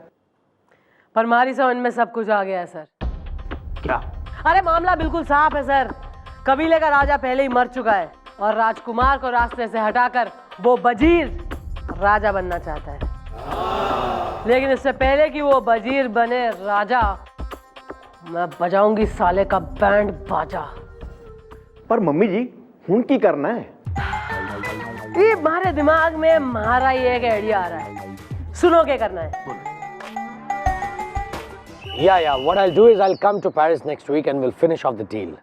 B: पर हमारी समझ में सब कुछ आ गया है सर।
F: क्या?
B: अरे मामला बिल्कुल साफ है सर। कबीले का राजा पहले ही मर चुका है और राजकुमार को रास्ते से हटाकर वो वजीर राजा बनना चाहता है। लेकिन इससे पहले कि वो वजीर बने राजा, मैं बजाऊंगी साले का बैंड बाजा।
D: पर मम्मी जी हुन की करना है?
B: ये हमारे दिमाग में हमारा ही एक आइडिया आ रहा है, सुनो क्या करना है।
G: Yeah, what I'll do is I'll come to Paris next week and we'll finish off the deal.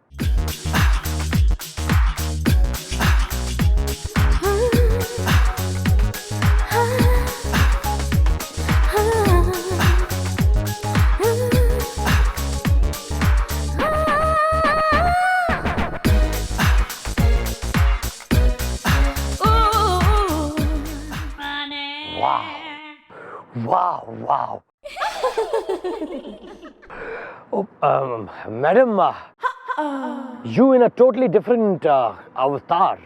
G: Wow. Oh, madam, you in a totally different avatar.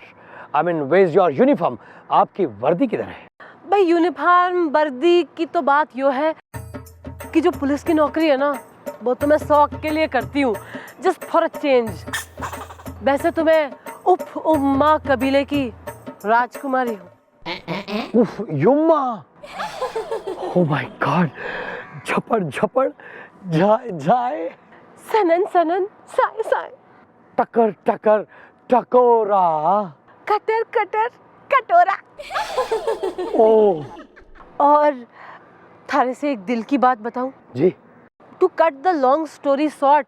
G: I mean, where's your uniform? आपकी वर्दी किधर है?
B: भाई uniform वर्दी की तो बात यो है कि जो पुलिस की नौकरी है ना, वो तो मैं शौक के लिए करती हूँ, जस्ट फॉर अ चेंज। वैसे तो मैं उफ उम्मा कबीले की राजकुमारी हूँ।
G: उफ युम्मा। Oh my God. झपड़ जाए
B: सनन साए
G: टकर टकोरा
B: कटर कटोरा।
G: ओह
B: और थारे से एक दिल की बात बताऊं?
G: जी।
B: To cut the long story short,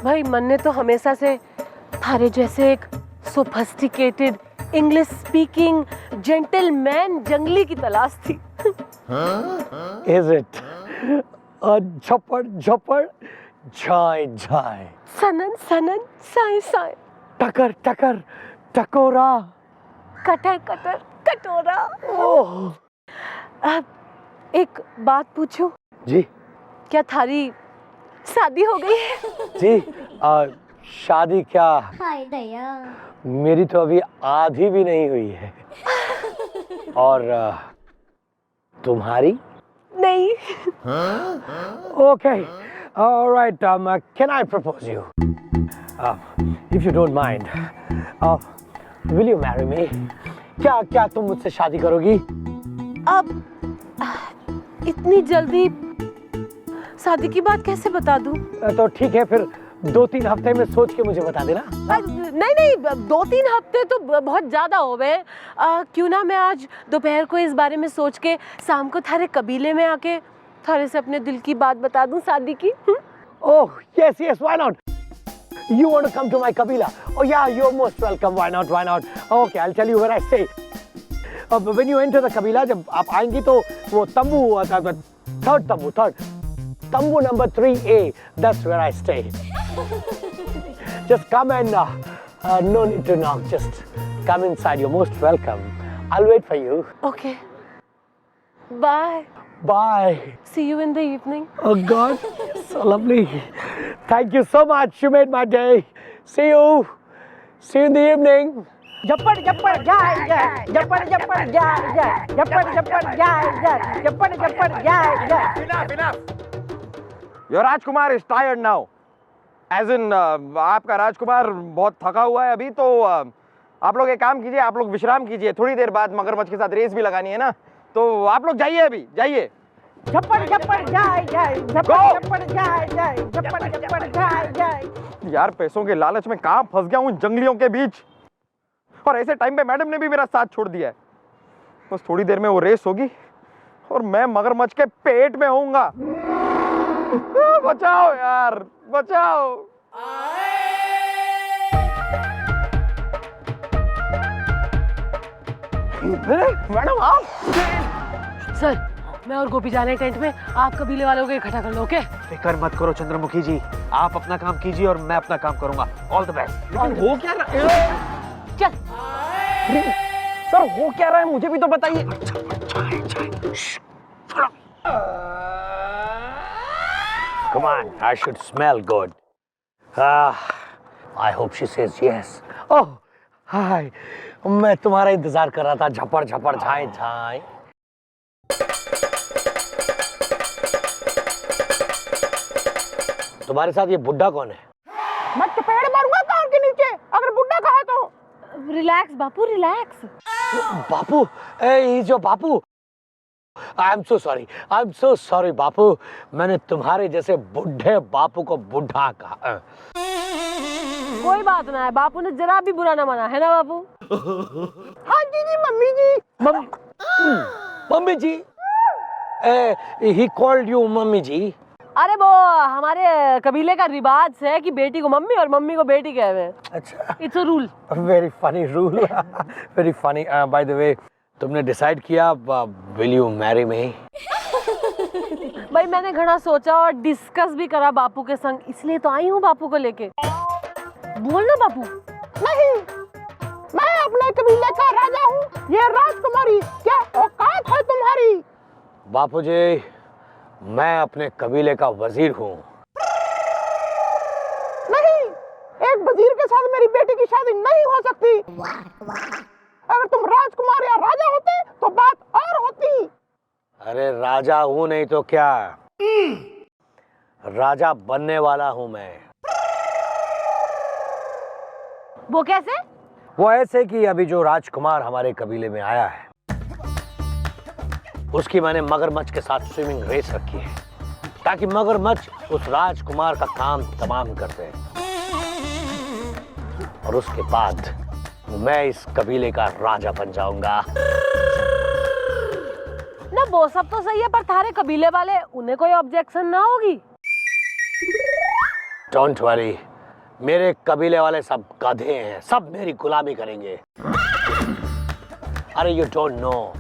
B: भाई मन ने तो हमेशा से थारे जैसे एक सोफिस्टिकेटेड इंग्लिश स्पीकिंग जेंटलमैन जंगली की तलाश थी।
G: Is it? झपड़ जाए
B: सनन साए
G: टकर टकोरा
B: कटर कटोरा।
G: ओह
B: अब एक बात पूछूं?
G: जी
B: क्या थारी शादी हो गई है?
G: जी शादी क्या,
E: हाय दया।
G: मेरी तो अभी आधी भी नहीं हुई है। और तुम्हारी?
B: नहीं।
G: Okay. All right. Can I propose you? If you don't mind, will you marry me? क्या तुम मुझसे शादी करोगी?
B: अब इतनी जल्दी शादी की बात कैसे बता दूं?
G: तो ठीक है, फिर 2-3 हफ्ते में सोच के मुझे बता देना।
B: नहीं 2-3 हफ्ते तो बहुत ज्यादा हो गए। क्यों ना मैं आज दोपहर को इस बारे में सोच के शाम को थारे कबीले में आके थारे से अपने दिल की बात बता दूं शादी की।
G: Oh yes, why not? You want to come to my kabila? Oh yeah, you're most welcome. Why not? Okay, I'll tell you where I stay. When you enter the kabila, जब आप आएंगी तो वो तंबू, थर्ड तंबू number 3A, that's where I stay. Just come and no need to knock, just come inside. You're most welcome. I'll wait for you.
B: Okay. Bye. See you in the evening.
G: Oh God, so lovely. Thank you so much. You made my day. See you in the evening.
B: झपड़ जाए
A: Your Rajkumar is tired now. As in, आपका राजकुमार बहुत थका हुआ है अभी, तो आप लोग एक काम कीजिए, आप लोग विश्राम कीजिए। थोड़ी देर बाद मगरमच्छ के साथ रेस भी लगानी है ना, तो आप लोग जाइए, अभी जाइए। यार पैसों के लालच में कहाँ फंस गया हूँ इन जंगलियों के बीच, और ऐसे टाइम पे मैडम ने भी मेरा साथ छोड़ दिया है। बस थोड़ी देर में वो रेस होगी और मैं मगरमच्छ के पेट में होऊंगा। बचाओ यार, बचाओ। मैडम आप?
B: सर, मैं और गोपी जाने टेंट में, आप कबीले वालों को इकट्ठा कर लो। ओके?
F: फिक्र मत करो चंद्रमुखी जी, आप अपना काम कीजिए और मैं अपना काम करूंगा। All the best.
A: लेकिन हो क्या रहा?
B: चल।
A: सर हो क्या रहा है मुझे भी तो बताइए।
G: Come on, I should smell good. I hope she says yes. Oh, hi. मैं तुम्हारा इंतजार कर रहा था। झपड़ झपड़ झाए झाए। तुम्हारे साथ ये बुड्ढा कौन है?
F: मैं चपेड़ मारूंगा कान के नीचे अगर बुड्ढा कहा तो।
B: रिलैक्स बापू, रिलैक्स।
G: बापू, ये जो बापू, आई एम सो सॉरी बापू, मैंने तुम्हारे जैसे बुढ़े बापू को बुढ़ा कहा।
B: कोई बात ना है, बापू ने जरा भी बुरा ना माना है ना बापू?
F: हाँ जी mummy ji.
G: Mummy ji, he called you mummy ji.
B: अरे वो हमारे कबीले का रिवाज है कि बेटी को मम्मी और मम्मी को बेटी कहवे।
G: अच्छा,
B: it's a rule.
G: Very funny rule, very funny. By the way, तुमने डिसाइड किया विल यू मैरी मी?
B: भाई मैंने घना सोचा और डिस्कस भी करा बापू के संग, इसलिए तो आई हूँ बापू को लेके। बोल ना बापू।
F: नहीं, मैं अपने कबीले का राजा हूँ, ये राजकुमारी, क्या औकात है तुम्हारी?
G: बापू जी, मैं अपने कबीले का वजीर हूँ।
F: नहीं, एक वजीर के साथ मेरी बेटी की शादी नहीं हो सकती। अगर तुम राजकुमार या राजा होते तो बात और होती।
G: अरे राजा हूँ नहीं तो क्या, राजा बनने वाला हूँ मैं।
B: वो कैसे?
G: वो ऐसे कि अभी जो राजकुमार हमारे कबीले में आया है, उसकी मैंने मगरमच्छ के साथ स्विमिंग रेस रखी है, ताकि मगरमच्छ उस राजकुमार का काम तमाम करते हैं, और उसके बाद मैं इस कबीले का राजा बन जाऊंगा।
B: ना वो सब तो सही है, पर थारे कबीले वाले, उन्हें कोई ऑब्जेक्शन ना होगी?
G: डोंट वरी, मेरे कबीले वाले सब गधे हैं, सब मेरी गुलामी करेंगे। अरे यू डोंट नो,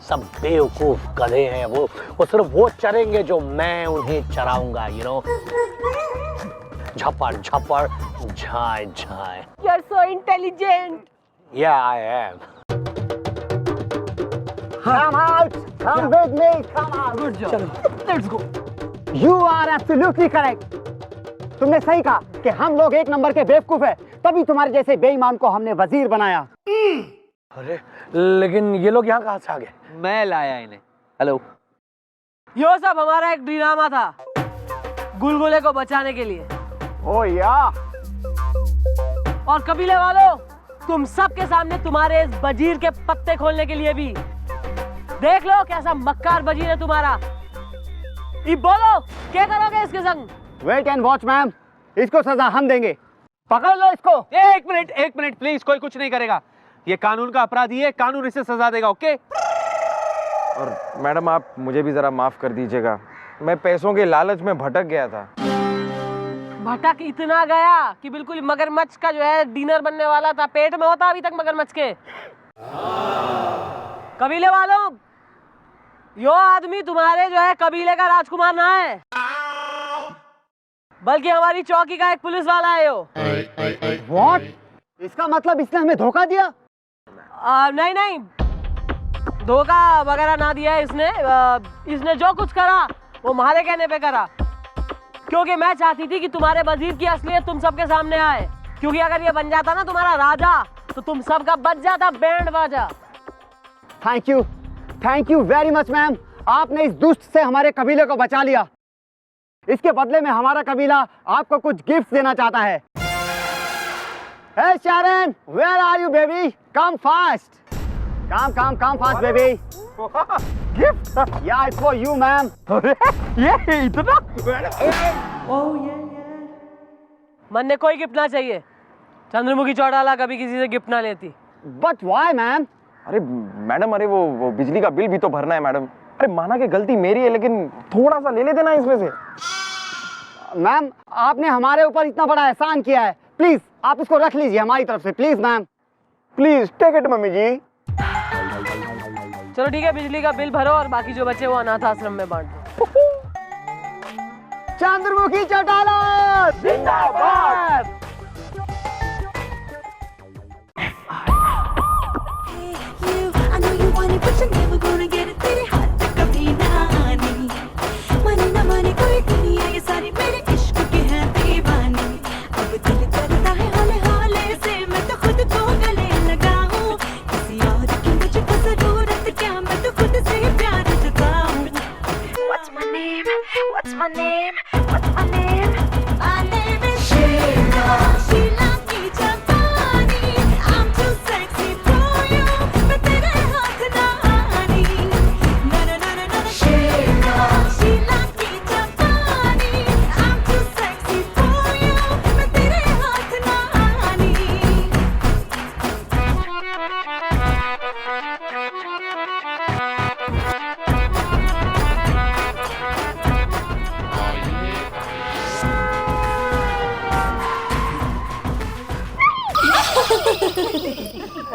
G: सब बेवकूफ गधे हैं। वो सिर्फ वो चरेंगे जो मैं उन्हें चराऊंगा, यू नो। झपड़ झपड़ झाए झाए।
B: You are so intelligent.
G: Yeah I am.
J: Come out! Come with me! Come out!
B: Good job, let's go.
J: You are absolutely correct. तुमने सही कहा कि हम लोग एक नंबर के बेवकूफ हैं, तभी तुम्हारे जैसे बेईमान को हमने वजीर बनाया।
G: अरे लेकिन ये लोग यहाँ कहाँ से आ गए?
F: मैं लाया इन्हें। हेलो।
B: यो सब हमारा एक ड्रामा था, गुलगुले को बचाने के लिए।
J: ओ या।
B: और कबीले वालों, तुम सबके सामने तुम्हारे इस वजीर के पत्ते खोलने के लिए भी। देख लो कैसा मक्कार वजीर है तुम्हारा। ये बोलो, क्या करोगे इसके संग?
J: वेट एंड वॉच मैम, इसको सजा हम देंगे। पकड़ लो इसको।
F: एक मिनट प्लीज, कोई कुछ नहीं करेगा। ये कानून का अपराधी है, कानून इसे सजा देगा। ओके?
A: और मैडम आप मुझे भी जरा माफ कर दीजिएगा, मैं पैसों के लालच में भटक गया था।
B: भटक इतना गया कि बिल्कुल मगरमच्छ का जो है डिनर बनने वाला था, पेट में होता अभी तक मगरमच्छ के। कबीले वालों, यो आदमी तुम्हारे जो है कबीले का राजकुमार ना है, बल्कि हमारी चौकी का एक पुलिस वाला है यो।
J: व्हाट? इसका मतलब इसने हमें धोखा दिया?
B: नहीं, धोखा वगैरह ना दिया है इसने। इसने जो कुछ करा वो हमारे कहने पे करा, क्योंकि मैं चाहती थी कि तुम्हारे वजीर की असलियत तुम सबके सामने आए। क्योंकि अगर ये बन जाता ना तुम्हारा राजा, तो तुम सबका बच जाता बैंड बाजा।
J: Thank you very much ma'am, आपने इस दुष्ट से हमारे कबीले को बचा लिया। इसके बदले में हमारा कबीला आपको कुछ गिफ्ट देना चाहता है। Hey Sharon, where are you baby? Come fast. Come fast baby. Gift? Yeah, it's for you ma'am.
F: ये इतना?
B: मन ने कोई गिफ्ट ना चाहिए। चंद्रमुखी चौटाला कभी किसी से गिफ्ट ना लेती।
J: But why ma'am?
A: अरे मैडम, अरे वो बिजली का बिल भी तो भरना है मैडम। अरे माना कि गलती मेरी है, लेकिन थोड़ा सा ले लेते ना इसमें से।
J: मैम, आपने हमारे ऊपर इतना बड़ा एहसान किया है, प्लीज आप इसको रख लीजिए हमारी तरफ से। Please ma'am,
D: please take it mummy ji.
B: चलो ठीक है, बिजली का बिल भरो और बाकी जो बचे वो अनाथ आश्रम में बांट दो।
J: चंद्रमुखी चौटाला जिंदाबाद।
K: You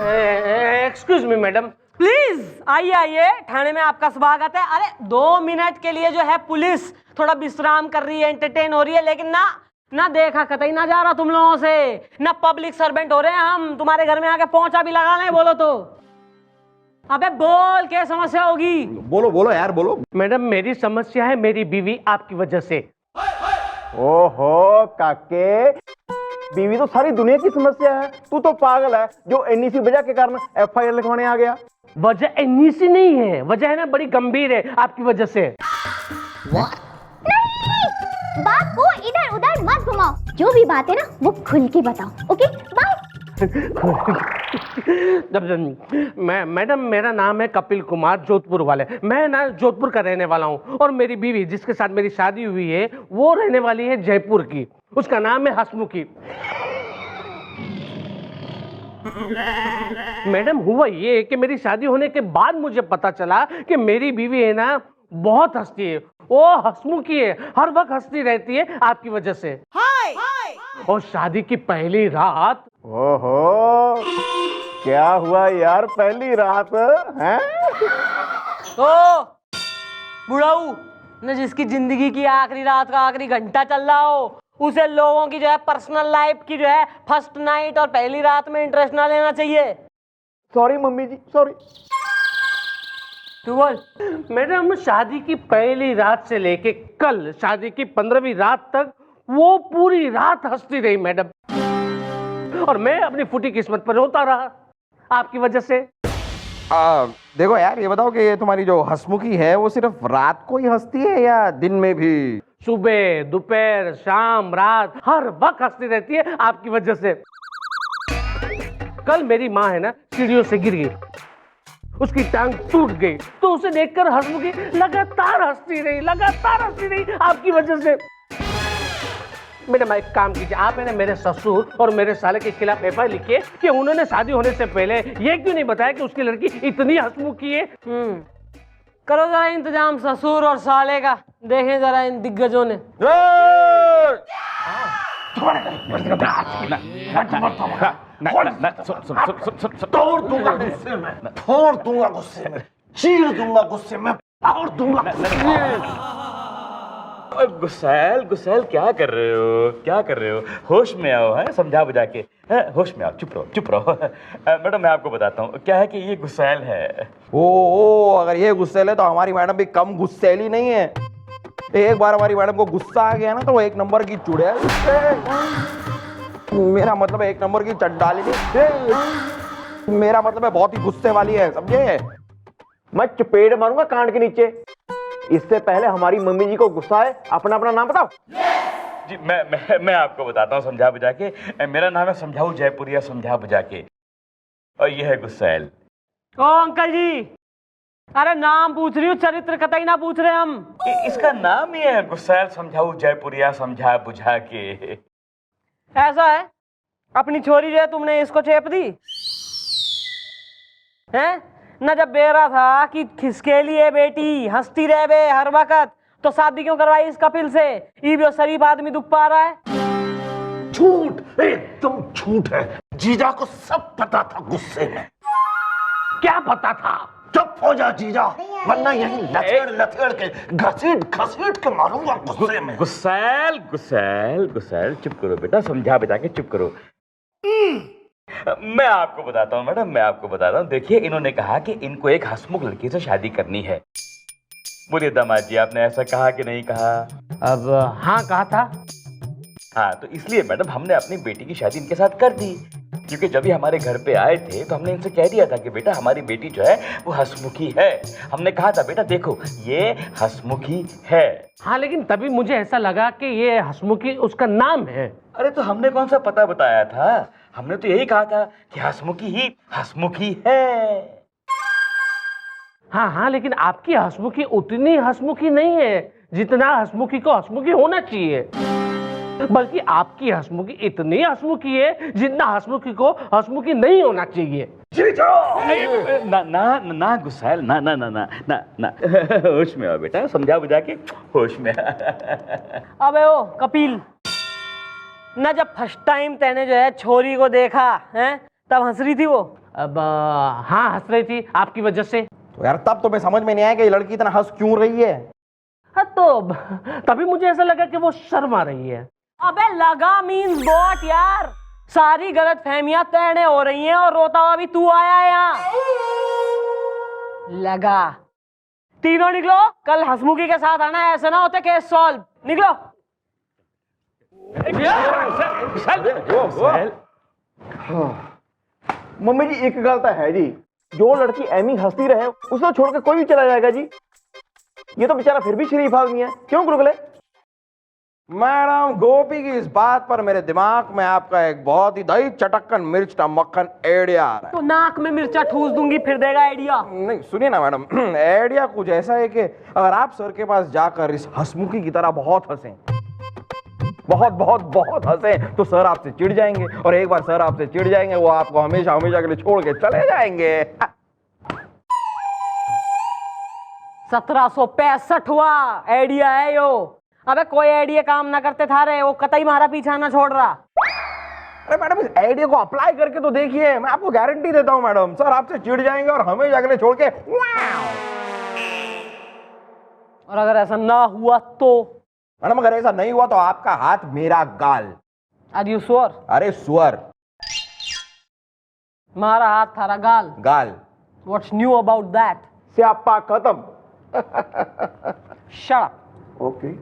G: excuse me madam.
B: Please आइए आइए, थाने में आपका स्वागत है। अरे 2 मिनट के लिए जो है पुलिस थोड़ा विश्राम कर रही है, एंटरटेन हो रही है, लेकिन ना देखा कतई ना जा रहा तुम लोगों से, ना पब्लिक सर्वेंट हो रहे हैं हम। तुम्हारे घर में आके पहुंचा भी लगाना है बोलो तो। अबे बोल, क्या समस्या होगी?
A: बोलो बोलो यार बोलो।
G: मैडम मेरी समस्या है मेरी बीवी आपकी वजह से।
D: ओहो काके, बीवी तो सारी दुनिया की समस्या है, तू तो पागल है जो एनईसी वजह के कारण एफआईआर लिखवाने आ गया।
G: वजह इतनी सी नहीं है, वजह है ना बड़ी गंभीर है आपकी वजह से।
E: नहीं, बात को इधर उधर मत घुमाओ, जो भी बात है ना वो खुल के बताओ। Okay bye.
G: मैडम मेरा नाम है कपिल कुमार, जोधपुर वाले। मैं ना जोधपुर का रहने वाला हूँ और मेरी बीवी जिसके साथ मेरी शादी हुई है वो रहने वाली है जयपुर की, उसका नाम है हसमुखी। मैडम हुआ ये कि मेरी शादी होने के बाद मुझे पता चला कि मेरी बीवी है ना बहुत हंसती है, वो हंसमुखी है, हर वक्त हंसती रहती है आपकी वजह से। और शादी की पहली रात,
D: ओहो क्या हुआ यार पहली रात हैं?
B: ओ बुढ़ाऊ न, जिसकी जिंदगी की आखिरी रात का आखिरी घंटा चल रहा हो, उसे लोगों की जो है पर्सनल लाइफ की जो है फर्स्ट नाइट और पहली रात में इंटरेस्ट ना लेना चाहिए।
D: सॉरी मम्मी जी, सॉरी।
B: तू बोल।
G: मैडम शादी की पहली रात से लेके कल शादी की 15वीं रात तक वो पूरी रात हंसती रही मैडम, और मैं अपनी फूटी किस्मत पर रोता रहा आपकी वजह से।
A: देखो यार ये बताओ कि ये तुम्हारी जो हंसमुखी है वो सिर्फ रात को ही हंसती है या दिन में भी?
G: सुबह दोपहर शाम रात हर वक्त हंसती रहती है आपकी वजह से। कल मेरी माँ है ना सीढ़ियों से गिर गई, उसकी टांग टूट गई, तो उसे देखकर हंसमुखी लगातार हंसती रही आपकी वजह से। मैडम एक काम कीजिए, आप है ना मेरे ससुर और मेरे साले के खिलाफ एफआईआर लिखिए कि उन्होंने शादी होने से पहले ये क्यों नहीं बताया कि उसकी लड़की इतनी हंसमुखी है।
B: करो जरा इंतजाम ससुर और साले का, देखें जरा इन दिग्गजों ने।
H: तोड़ दूंगा गुस्से में, फोड़ दूंगा गुस्से में, चीर दूंगा गुस्से में, फोड़ दूंगा।
I: गुस्सैल गुस्सैल क्या कर रहे हो? होश में आओ, है समझा बुझा के, होश में आओ, चुप रहो। मैडम मैं आपको बताता हूँ क्या है कि ये गुस्सैल है।
A: ओ अगर ये गुस्सैल है तो हमारी मैडम भी कम गुस्सैली नहीं है। एक बार हमारी मैडम को गुस्सा आ गया ना तो वो एक नंबर की चुड़ैल, मेरा मतलब है एक नंबर की चंडाली, मेरा मतलब है बहुत ही गुस्से वाली है, समझे?
D: मैं चपेट मारूंगा कांड के नीचे। इससे पहले हमारी मम्मी जी को गुस्सा है, अपना अपना नाम बताओ।
I: जी मैं आपको बताता हूँ समझा बुझा के। मेरा नाम है समझाऊ जयपुरिया समझा बुझा के, और ये है गुस्सैल।
B: ओ अंकल जी, अरे नाम पूछ रही हूँ, चरित्र कतई ना पूछ रहे हम।
I: इसका नाम ही है गुस्सैल समझाऊ जयपुरिया समझा बुझा के।
B: ऐसा है, अपनी छोरी जो है तुमने इसको चेप दी है न? जब बेरा था कि खिसकेली है बेटी, हंसती रहे बे हर वक्त, तो शादी क्यों करवाई इस कपिल से? ये भी शरीफ आदमी दुख पा रहा है।
H: झूठ, एकदम झूठ है। जीजा को सब पता था गुस्से में।
G: क्या पता था?
H: चुप हो जा जीजा, वरना यही लथेड़ के घसीट के मारूंगा गुस्से में।
I: गुस्सैल चुप करो बेटा, समझा बुझा के चुप करो। मैं आपको बताता हूँ मैडम, मैं आपको बताता हूँ। देखिए इन्होंने कहा कि इनको एक हंसमुख लड़की से शादी करनी है। बोलिए दामाद जी, आपने ऐसा कहा कि नहीं कहा?
G: अब हाँ कहा था।
I: हाँ तो इसलिए मैडम हमने अपनी बेटी की शादी इनके साथ कर दी, क्योंकि जब ये हमारे घर पे आए थे तो हमने इनसे कह दिया था कि बेटा हमारी बेटी जो है वो हंसमुखी है। हमने कहा था बेटा देखो ये हंसमुखी है।
G: हाँ लेकिन तभी मुझे ऐसा लगा कि ये हंसमुखी उसका नाम है।
I: अरे तो हमने कौन सा पता बताया था? हमने तो यही कहा था कि हंसमुखी है।
G: हाँ लेकिन आपकी हंसमुखी उतनी हंसमुखी नहीं है जितना हंसमुखी को हंसमुखी होना चाहिए, बल्कि आपकी हंसमुखी इतनी हंसमुखी है जितना हंसमुखी को हंसमुखी नहीं होना चाहिए।
I: ना गुस्सैल, ना होश में आओ बेटा, समझा बुझा के होश में।
B: अबे ओ कपिल, न जब फर्स्ट टाइम तेने जो है छोरी को देखा है तब हंस रही थी वो? अब हाँ, हंस रही थी आपकी वजह से।
A: तो यार तब तो मैं समझ में नहीं आया कि ये लड़की इतना हंस क्यों रही है।
B: हाँ, तो तभी मुझे ऐसा लगा कि वो शर्मा रही है। अबे लगा मीन्स व्हाट यार, सारी गलत फहमियां तैरने हो रही हैं और रोता हुआ भी तू आया है यहाँ। लगा। तीनों निकलो, कल हंसमुखी के साथ आना, ऐसा ना होते केस सॉल्व। निकलो।
D: मम्मी जी एक गल तो है जी, जो लड़की एमी हंसती रहे उसे छोड़ के कोई भी चला जाएगा जी। ये तो बेचारा फिर भी शरीफ आदमी है, क्यों गुलगुले?
A: मैडम गोपी की इस बात पर मेरे दिमाग में आपका एक बहुत ही दही चटक्कन मिर्च का मक्खन आइडिया आ रहा है।
B: तो नाक में मिर्चा ठूस दूंगी, फिर देगा आइडिया।
A: नहीं सुनिए ना मैडम, आइडिया कुछ ऐसा है कि अगर आप सर के पास जाकर इस हंसमुखी की तरह बहुत हंसें, बहुत बहुत बहुत हंसें, तो सर आपसे चिढ़ जाएंगे, और एक बार सर आपसे चिढ़ जाएंगे वो आपको हमेशा हमेशा के लिए छोड़ के चले जाएंगे।
B: 1765वां आइडिया है यो। अबे कोई आइडिया काम ना करते था रे, वो कतई हमारा पीछा ना छोड़ रहा।
A: अरे मैडम इस आइडिया को अप्लाई करके तो देखिए, मैं आपको गारंटी देता हूं मैडम, सर आपसे चिढ़ जाएंगे और हमेशा के लिए छोड़ के।
B: और अगर ऐसा ना हुआ तो?
A: मैडम अगर ऐसा नहीं हुआ तो आपका हाथ मेरा गाल।
B: Are you sure?
A: अरे सुअर।
B: हमारा हाथ थारा गाल।
A: गाल।
B: What's new about that?
D: स्यापा खत्म।
B: Shut up.
D: Okay.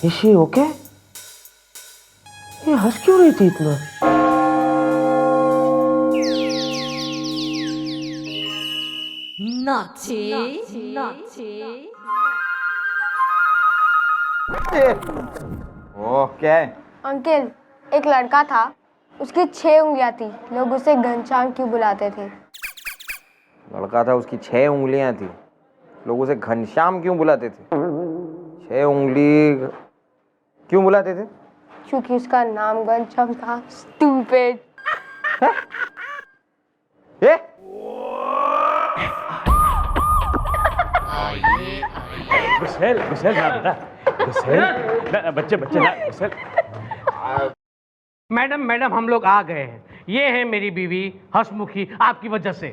B: Is she okay? ये हंस क्यों रही थी इतना?
A: ओके।
K: अंकल, एक लड़का था, उसकी 6 उंगलियां थी, लोग उसे घनश्याम क्यों बुलाते थे?
A: लड़का था उसकी 6 उंगलियां थी, लोग उसे घनश्याम क्यों बुलाते थे? 6 उंगली क्यों बुलाते थे?
K: क्योंकि उसका नाम घनश्याम था। स्टूपिड।
A: ये
C: गुस्सेल गुस्सेल ना बेटा, गुस्सेल ना, बच्चे बच्चे ना गुस्सेल।
B: मैडम मैडम हम लोग आ गए हैं, ये है मेरी बीवी हंसमुखी, आपकी वजह से।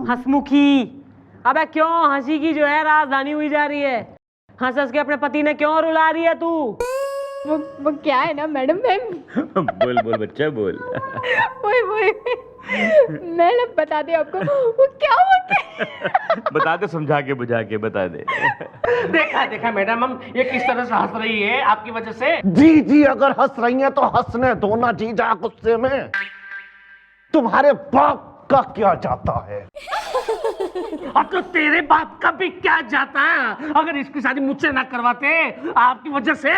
B: हंसमुखी, अबे क्यों हंसी की जो है राजधानी हुई जा रही है? हंस हंस के अपने पति ने क्यों रुला रही है तू?
K: वो क्या है ना मैडम,
I: बोल बोल बच्चा बोल।
K: मैं ना बता दे आपको वो क्या हुआ।
I: बता दे, समझा के बुझा के बता दे।
B: देखा देखा मैडम, हम ये किस तरह से हंस रही है आपकी वजह से।
D: जी जी, अगर हंस रही हैं तो हंसने दो ना जी, जा गुस्से में। तुम्हारे बाप का क्या जाता है?
B: अब तो तेरे बाप का भी क्या जाता है? अगर इसकी शादी मुझसे ना करवाते आपकी वजह से।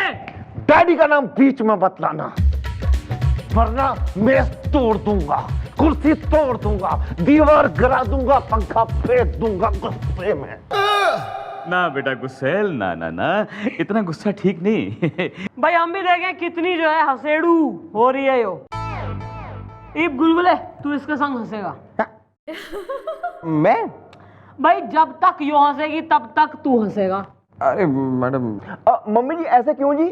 D: डैडी का नाम बीच में बतलाना, वरना मैं तोड़ दूंगा। कुर्सी तोड़ दूंगा, दीवार गिरा दूंगा, पंखा फेंक दूंगा गुस्से में।
I: ना बेटा गुस्सेल, ना ना ना, इतना गुस्सा ठीक नहीं।
B: भाई हम भी देखें कितनी जो है हसेड़ू हो रही है यो। इब गुलगुले तू इसके संग हंसेगा।
A: मैं?
B: भाई जब तक यो हंसेगी तब तक तू हंसेगा।
A: अरे मैडम।
D: मम्मी जी ऐसे क्यों जी?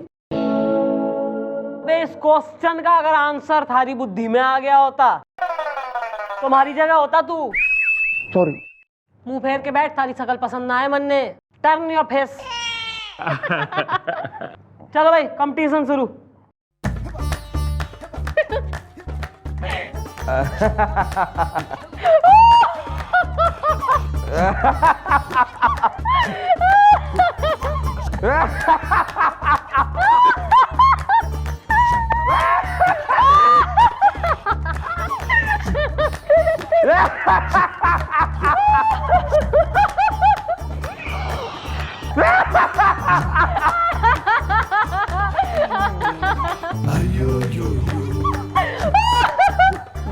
B: इस क्वेश्चन का अगर आंसर थारी बुद्धि में आ गया होता, तुम्हारी जगह होता तू।
D: सॉरी।
B: मुंह फेर के बैठ, थारी शकल पसंद ना आए मन ने। Turn your face. चलो भाई कंपटीशन शुरू।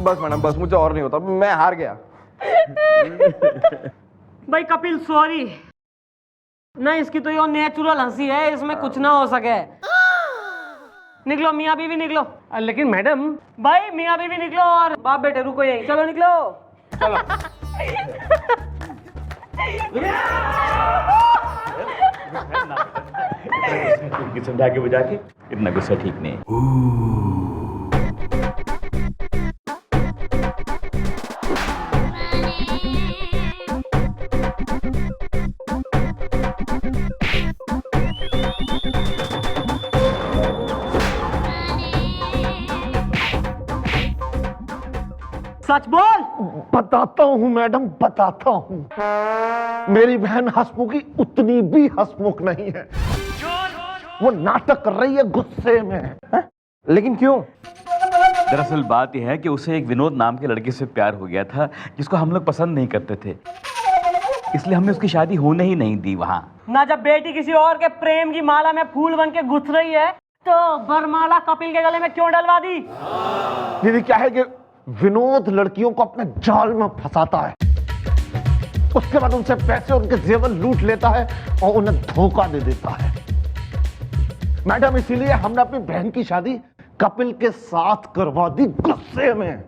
A: बस मैडम बस, मुझे और नहीं होता, मैं हार गया।
B: भाई कपिल सॉरी ना, इसकी तो ये नेचुरल हंसी है, इसमें कुछ ना हो सके। निकलो मियाँ बीवी निकलो। लेकिन मैडम। भाई मियाँ बीवी निकलो और बाप बेटे रुको यहीं। चलो निकलो। चलो।
I: समझा के बुझा के, इतना गुस्सा ठीक नहीं।
B: सच बोल।
D: बताता हूँ मैडम, बताता हूँ। मेरी बहन हंसमुखी उतनी भी हंसमुख नहीं है, वो नाटक कर रही है गुस्से में।
A: है? लेकिन क्यों?
I: दरअसल बात यह है कि उसे एक विनोद नाम के लड़के से प्यार हो गया था, जिसको हम लोग पसंद नहीं करते थे, इसलिए हमने उसकी शादी होने ही नहीं दी वहाँ।
B: ना जब बेटी किसी और के प्रेम की माला में फूल बन के घुस रही है, तो बरमाला कपिल के गले में क्यों डलवा दी?
D: दीदी क्या है कि विनोद लड़कियों को अपने जाल में फंसाता है, उसके बाद उनसे पैसे, उनके जेवर लूट लेता है और उन्हें धोखा दे देता है। मैडम इसीलिए हमने अपनी बहन की शादी कपिल के साथ करवा दी गुस्से में।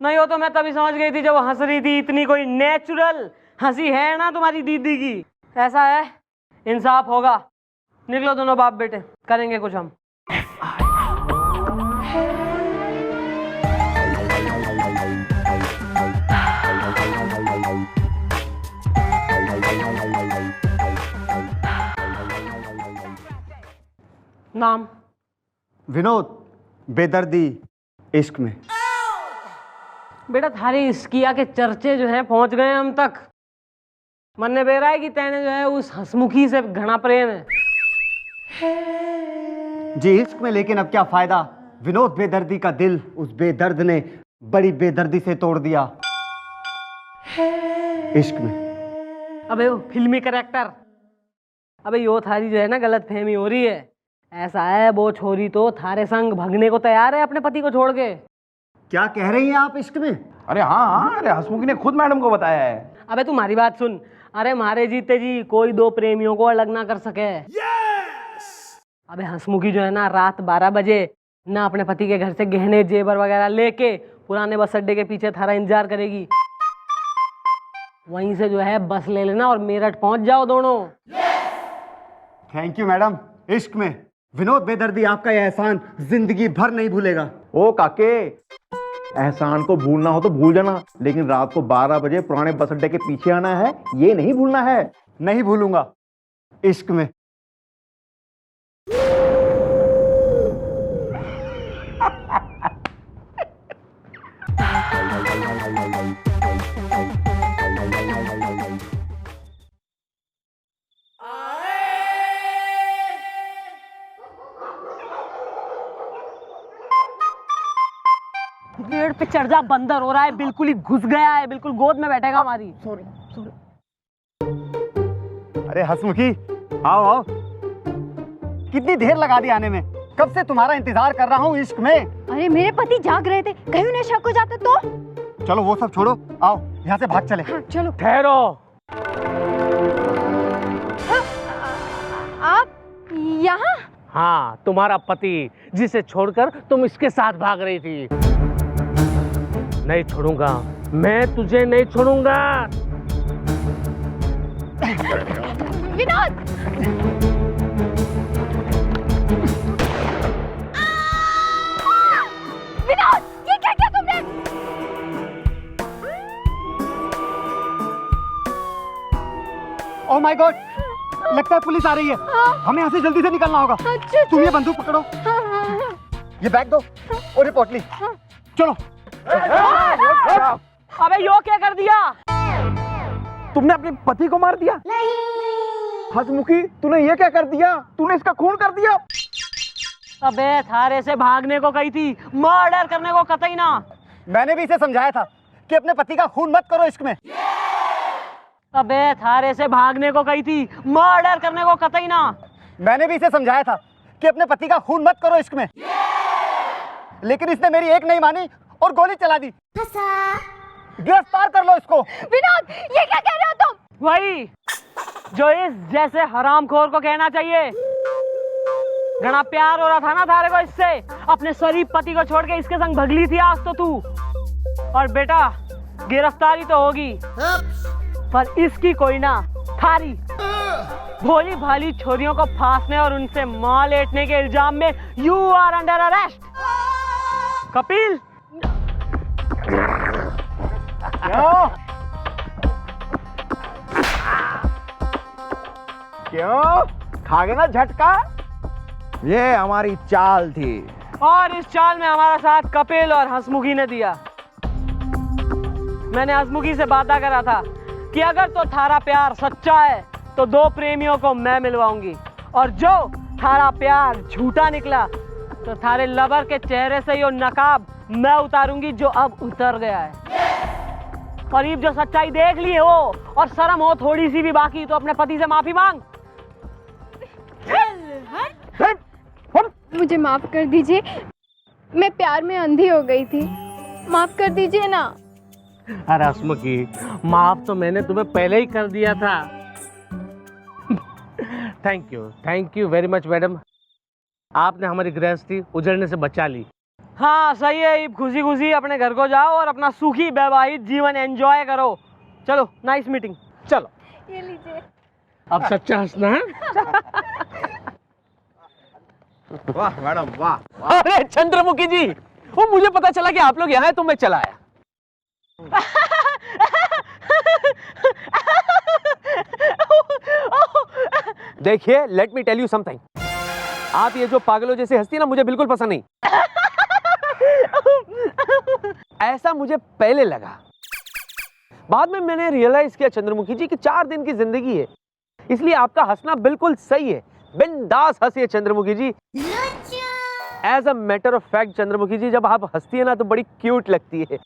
B: नहीं हो तो मैं तभी समझ गई थी जब वो हंस रही थी। इतनी कोई नेचुरल हंसी है ना तुम्हारी दीदी की। ऐसा है, इंसाफ होगा। निकलो दोनों बाप बेटे, करेंगे कुछ हम। नाम?
J: विनोद, बेदर्दी इश्क में।
B: बेटा थारी इश्किया के चर्चे जो हैं पहुंच गए हम तक। मन ने बेरा है कि तेने जो है उस हंसमुखी से घना प्रेम है।
J: जी इश्क में, लेकिन अब क्या फायदा? विनोद बेदर्दी का दिल उस बेदर्द ने बड़ी बेदर्दी से तोड़ दिया इश्क में।
B: अबे वो फिल्मी कैरेक्टर। अबे यो थारी जो है ना गलत फहमी हो रही है। ऐसा है, वो छोरी तो थारे संग भगने को तैयार है अपने पति को छोड़ के।
J: क्या कह रही हैं आप इश्क में?
A: अरे हाँ, अरे हंसमुखी ने खुद मैडम को बताया है।
B: अबे तुम्हारी बात सुन। अरे मारे जीते जी कोई दो प्रेमियों को अलग ना कर सके। अबे हंसमुखी जो है ना रात 12 बजे ना अपने पति के घर से गहने जेवर वगैरह लेके पुराने बस अड्डे के पीछे थारा इंतजार करेगी। वहीं से जो है बस ले लेना और मेरठ पहुंच जाओ दोनों।
J: Thank you madam. इश्क में विनोद बेदर्दी आपका यह एहसान जिंदगी भर नहीं भूलेगा।
D: ओ काके, एहसान को भूलना हो तो भूल जाना, लेकिन रात को 12 बजे पुराने बस अड्डे के पीछे आना है, ये नहीं भूलना है।
J: नहीं भूलूंगा। इश्क में।
B: पेड़ पे चढ़ जा, बंदर हो रहा है, बिल्कुल ही घुस गया है, बिल्कुल गोद में बैठेगा हमारी।
J: सॉरी। अरे हंसमुखी, आओ आओ। कितनी देर लगा दी आने में? कब से तुम्हारा इंतजार कर रहा हूँ इश्क में।
K: अरे मेरे पति जाग रहे थे, कहीं उन्हें शक हो जाता तो?
J: चलो वो सब छोड़ो, आओ यहाँ से भाग चले।
K: हाँ, चलो।
G: ठहरो।
K: आप यहाँ?
G: हाँ, तुम्हारा पति जिसे छोड़कर तुम इसके साथ भाग रही थी। नहीं छोड़ूंगा, मैं तुझे नहीं छोड़ूंगा।
K: विनोद! विनोद, ये क्या किया तुमने?
J: ओह माय गॉड, लगता है पुलिस आ रही है। हमें यहाँ से जल्दी से निकलना होगा। तुम ये बंदूक पकड़ो, ये बैग दो और ये पोटली। चलो।
B: अबे यो क्या कर दिया?
A: तुमने अपने पति को मार दिया? हंसमुखी, तूने ये क्या कर दिया? तूने इसका खून कर दिया?
B: अबे थारे से भागने को कही थी, मर्डर करने को कतई ना।
J: मैंने भी इसे समझाया था कि अपने पति का खून मत करो इश्क में।
B: अबे थारे से भागने को कही थी, मर्डर करने को कतई ना।
J: मैंने भी इसे समझाया था कि अपने पति का खून मत करो इश्क में, लेकिन इसने मेरी एक नहीं मानी और गोली चला दी। गिरफ्तार कर लो इसको।
K: विनोद, ये क्या कह रहे हो तुम?
B: वही जो इस जैसे हरामखोर को कहना चाहिए। घना प्यार हो रहा था ना थारे को इससे, अपने शरीफ पति को छोड़ के इसके संग भगली थी आज तो तू। और बेटा गिरफ्तारी तो होगी, पर इसकी कोई ना, थारी भोली भाली छोरियों को फांसने और उनसे मां लेटने के इल्जाम में you are under arrest. Kapil,
A: क्यों? खा गए ना झटका? ये हमारी चाल थी।
B: और इस चाल में हमारा साथ कपिल और हंसमुखी ने दिया। मैंने हंसमुखी से वादा करा था कि अगर तो थारा प्यार सच्चा है तो दो प्रेमियों को मैं मिलवाऊंगी, और जो थारा प्यार झूठा निकला तो थारे लवर के चेहरे से यो नकाब मैं उतारूंगी जो अब उतर गया है। करीब जो सच्चाई देख ली है वो, और शर्म हो थोड़ी सी भी बाकी तो अपने पति से माफी मांग।
K: मुझे माफ कर दीजिए, मैं प्यार में अंधी हो गई थी, माफ कर दीजिए ना।
G: अरे हंसमुखी, माफ तो मैंने तुम्हें पहले ही कर दिया था। Thank you very much madam, आपने हमारी गृहस्थी उजड़ने से बचा ली।
B: हाँ सही है, खुशी खुशी अपने घर को जाओ और अपना सुखी वैवाहिक जीवन एंजॉय करो। चलो, नाइस मीटिंग। चलो,
K: ये लीजिए।
G: अब सच्चा हंसना है।
A: वाह मैडम वाह।
L: अरे चंद्रमुखी जी, वो मुझे पता चला कि आप लोग यहाँ हैं तो मैं चला आया। देखिए, let me tell you something, आप ये जो पागलों जैसी हंसती है ना, मुझे बिल्कुल पसंद नहीं। ऐसा मुझे पहले लगा, बाद में मैंने रियलाइज किया चंद्रमुखी जी कि 4 दिन की जिंदगी है, इसलिए आपका हंसना बिल्कुल सही है। बिंदास हंसिए Chandramukhi ji. As a matter of fact Chandramukhi ji, जब आप हंसती है ना तो बड़ी क्यूट लगती है,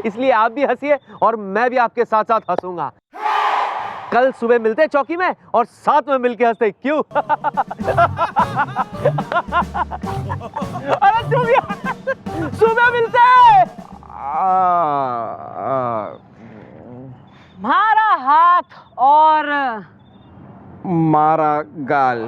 L: इसलिए आप भी हंसिए और मैं भी आपके साथ साथ हंसूंगा। कल सुबह मिलते हैं चौकी में और साथ में मिलके हंसते, क्यों? अरे सुबह मिलते हैं।
B: मारा हाथ और
A: मारा गाल।